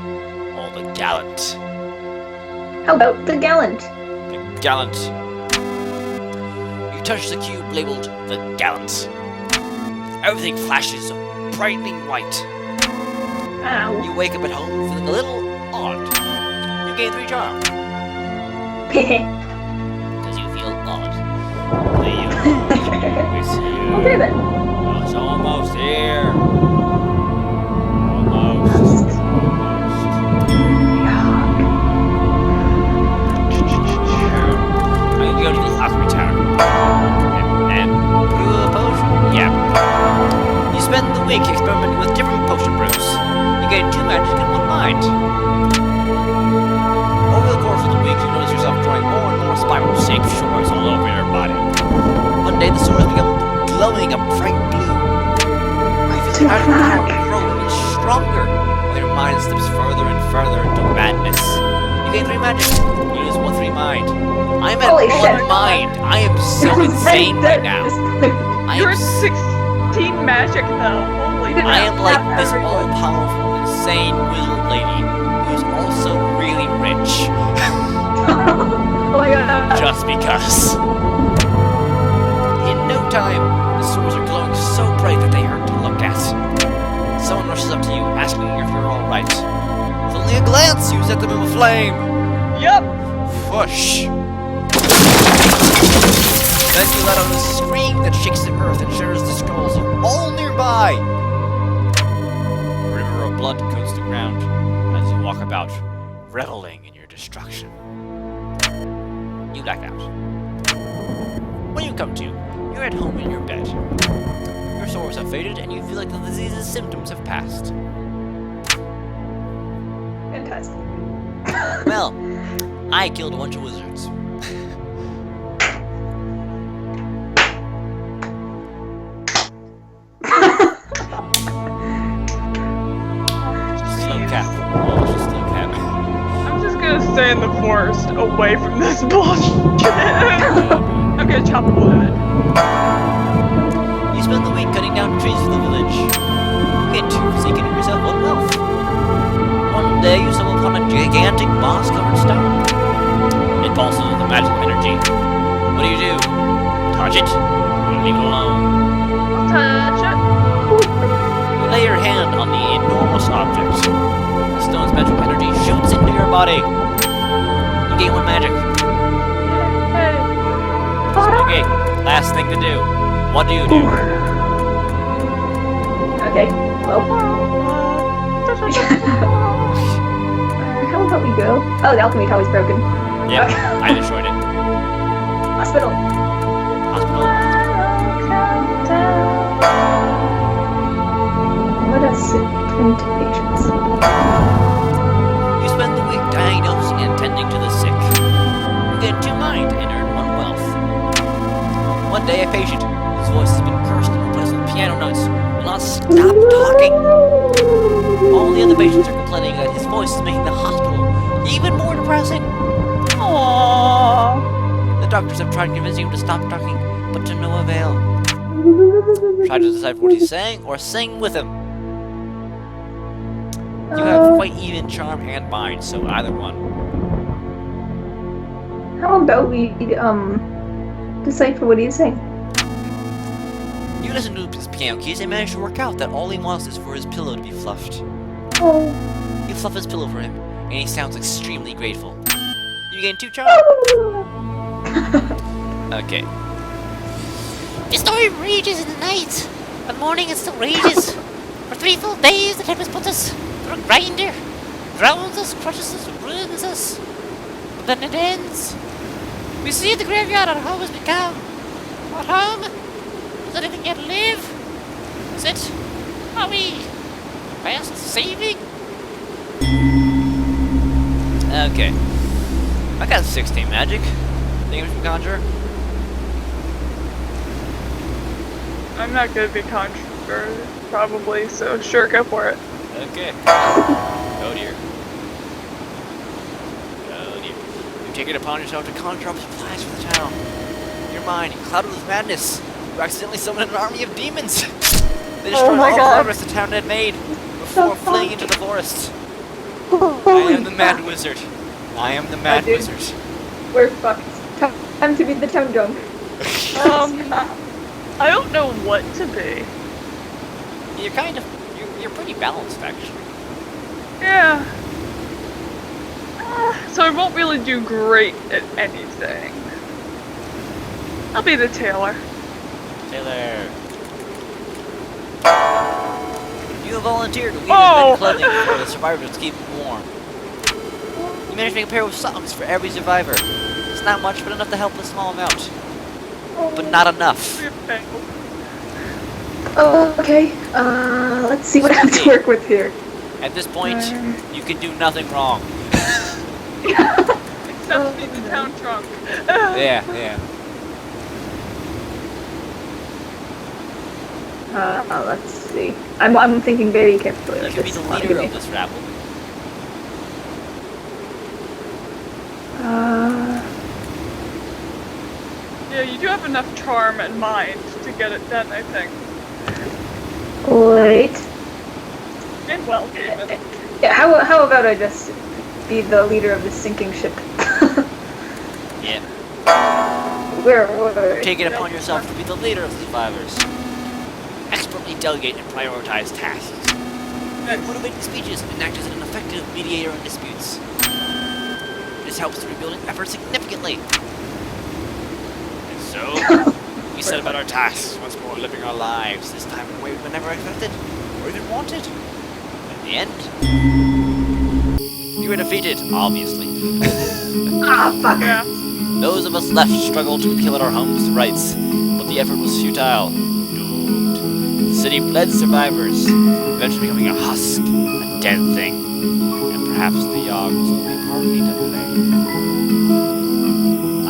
or the gallant? How about the gallant? The gallant. You touch the cube labeled the gallant. Everything flashes brightening white. Ow. You wake up at home feeling a little odd. You gain 3 charm. Because you feel odd. Okay then. It's almost here. Almost. I'm gonna go to the alchemy tower. And brew a potion? Yeah. You spend the week experimenting with different potion brews. You gain 2 magic and 1 mind. Over the course of the week, you notice yourself drawing more and more spiral-shaped shores all over your body. One day, the sores become glowing a bright blue. You feel the power growing stronger, while your mind slips further and further into madness. You gain 3 magic. You lose 3 mind. I'm at Holy 1 shit. mind. I am so insane right now. I You're am, at 16 magic though. Holy You did I am like Not this everyone. all-powerful, insane wizard lady who's also really rich. Oh my god. Just because. In no time, the swords are glowing so bright that they hurt to look at. Someone rushes up to you, asking if you're alright. With only a glance, you set them in a flame. Yup. Whoosh. Then you let out a scream that shakes the earth and shatters the skulls of all nearby. A river of blood coats the ground as you walk about, reveling in your destruction. You black out. When you come to, you're at home in your bed. Your sores have faded and you feel like the disease's symptoms have passed. Fantastic. Well, I killed a bunch of wizards. Slow cap. Oh, it's just slow cap. I'm just gonna stay in the forest away from this bullshit. I'm gonna chop wood. You spend the week cutting down trees for the village. You gain 2 physique and yourself 1 wealth. One day you stumble upon a gigantic moss-covered stone. It pulses with a magical energy. What do? Touch it? Or leave it alone? Touch it. You lay your hand on the enormous object. The stone's magical energy shoots into your body. You gain 1 magic. Hey. Okay, last thing to do. What do? Okay, well. How about we go? Oh, the alchemy tower's broken. Yeah, Okay. I destroyed it. Hospital. Hospital. What a sick patients. You spend the week diagnosing and tending to the sick. You gain 2 mind and earn 1 wealth. One day a patient, whose voice has been cursed and replaced with piano notes, will not stop talking. All the other patients are complaining that his voice is making the hospital even more depressing. Aww. The doctors have tried convincing him to stop talking, but to no avail. Try to decipher what he's saying or sing with him. You have quite even charm and mind, so either one. How about we decipher what he's saying? You listen to his piano keys and manage to work out that all he wants is for his pillow to be fluffed. Oh. You fluff his pillow for him, and he sounds extremely grateful. You gain 2 charm. Okay. The storm rages in the night. By the morning it still rages. For 3 full days the tempest puts us through a grinder. Drowns us, crushes us, ruins us. But then it ends. We see the graveyard our home has become. What home? Is anything yet to live? Is it? Are we past saving? Okay. I got 16 magic. Think we can conjure? I'm not gonna be controversial, probably, so sure, go for it. Okay. Oh dear. Oh dear. You take it upon yourself to conjure up supplies for the town. Your mind, clouded with madness, you accidentally summon an army of demons. They destroyed my all God. progress the town had made before fleeing into the forest. I am the mad wizard. I am the mad dude. wizard. We're fucked. Time to beat the town drunk. I don't know what to be. You're kind of, you're pretty balanced actually. Yeah. So I won't really do great at anything. I'll be the tailor. Taylor. You have volunteered to weave Oh! red clothing for the survivors to keep warm. You managed to make a pair of socks for every survivor. It's not much, but enough to help a small amount. But not enough. Oh, okay. Let's see what I have to work with here. At this point, you can do nothing wrong. Except be the town trunk. Yeah. Let's see. I'm thinking very carefully. You Like can be this. the leader of this rabble. Yeah, you do have enough charm and mind to get it done, I think. Wait. And well, even. Yeah. How about I just be the leader of the sinking ship? Yeah. Where? Take it upon yourself to be the leader of the survivors. Expertly delegate and prioritize tasks. Make motivating speeches and act as an effective mediator in disputes. This helps the rebuilding effort significantly. And so, we set about our tasks, once more living our lives, this time in a way we never expected, or even wanted. At the end, you were defeated, obviously. Ah, fuck. Yeah. Those of us left struggled to kill at our homes rights, but the effort was futile. Doomed. The city fled survivors, eventually becoming a husk, a dead thing. And perhaps the Yawgh was only partly to blame. I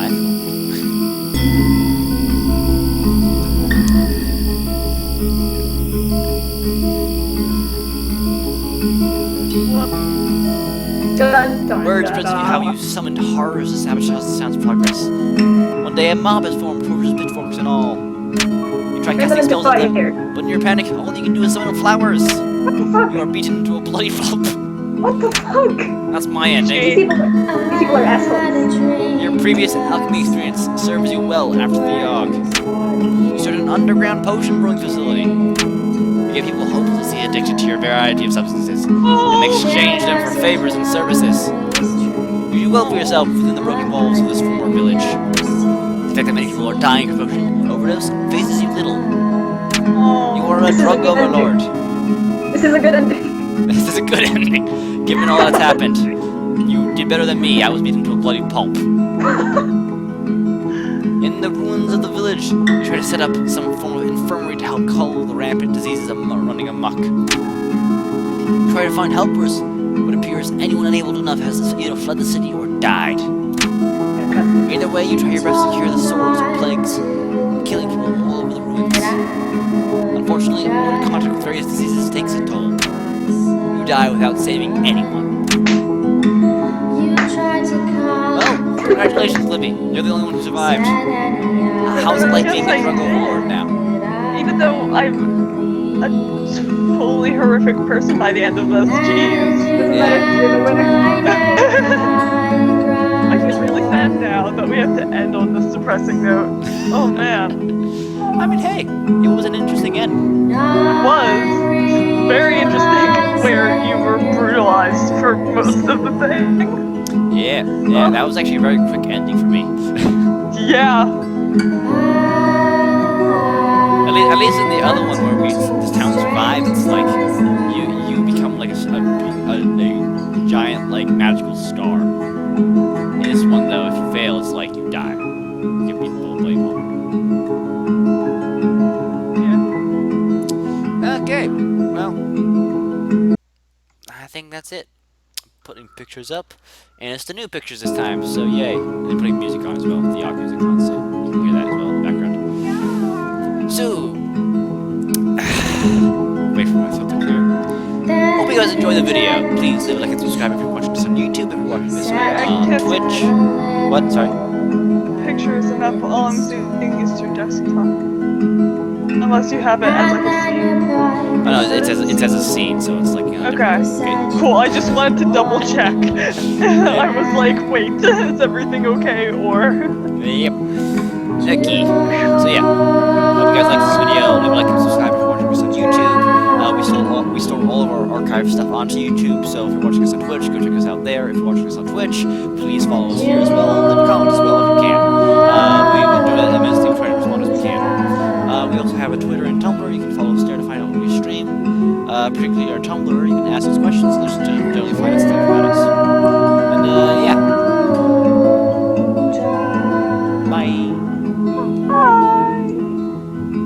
Words present how you summoned horrors to sabotage the town's progress. One day a mob has formed, torches, pitchforks, and all. You Try Turn them casting into spells at them, fire. but in your panic, all you can do is summon flowers. What the fuck? You are beaten into a bloody pulp. What the fuck? That's my ending. These people are assholes. Your previous alchemy experience serves you well after the Yawgh. You started an underground potion brewing facility. You give people hopelessly addicted to your variety of substances, and exchange them for favors and services. You do well for yourself within the broken walls of this former village. The fact that many people are dying of potion overdose phases you little. You are a drug overlord. This is a good ending. This is a good ending, given all that's happened. You did better than me. I was beaten to a bloody pulp. In the ruins of the village, you try to set up some form of infirmary to help cull the rampant diseases running amok. You try to find helpers, but it appears anyone unable to enough has either fled the city or died. Either way, you try your best to cure the swords or plagues, killing people all over the ruins. Unfortunately, one contact with various diseases takes a toll. You die without saving anyone. Well, congratulations, Libby. You're the only one who survived. How's it like being a drug overlord now? Even though I'm a totally horrific person by the end of this, jeez. Doesn't matter. You're the winner. I feel really sad now that we have to end on this depressing note. Oh man. I mean, hey, it was an interesting end. It was very interesting where you were brutalized for most of the thing. Yeah, that was actually a very quick ending for me. Yeah. At least in the other one where this town survives, it's like you become like a giant like magical star. In this one though, if you fail, it's like you die. You get beaten by a bloody pulp. Yeah. Okay. Well, I think that's it. Putting pictures up, and it's the new pictures this time. So yay! And they're putting music on as well, the Yawgh music on, so you can hear that as well in the background. So. Wait for my throat to clear. Hope you guys enjoy the video. Please leave a like and subscribe if you're watching this on YouTube, if you're watching this on Twitch. What? Sorry? Pictures and that's all I'm doing is to desktop. Unless you have it as like a scene. Oh no, it says a scene, so it's like, you know, Okay. Cool, I just wanted to double check. I was like, wait, is everything okay, or... Yep. Okay. So yeah. Hope you guys liked this video. Leave a like and subscribe if you're watching this on YouTube. We store all of our archive stuff onto YouTube, so if you're watching us on Twitch, go check us out there. If you're watching us on Twitch, please follow us here as well. Leave a comment as well if you can. We will do that immensely. We'll try to respond as we can. We also have a Twitter and Tumblr. You can follow us there to find out when we stream. Particularly our Tumblr, you can ask us questions. There's generally find us stuff about us. And yeah. Bye. Bye.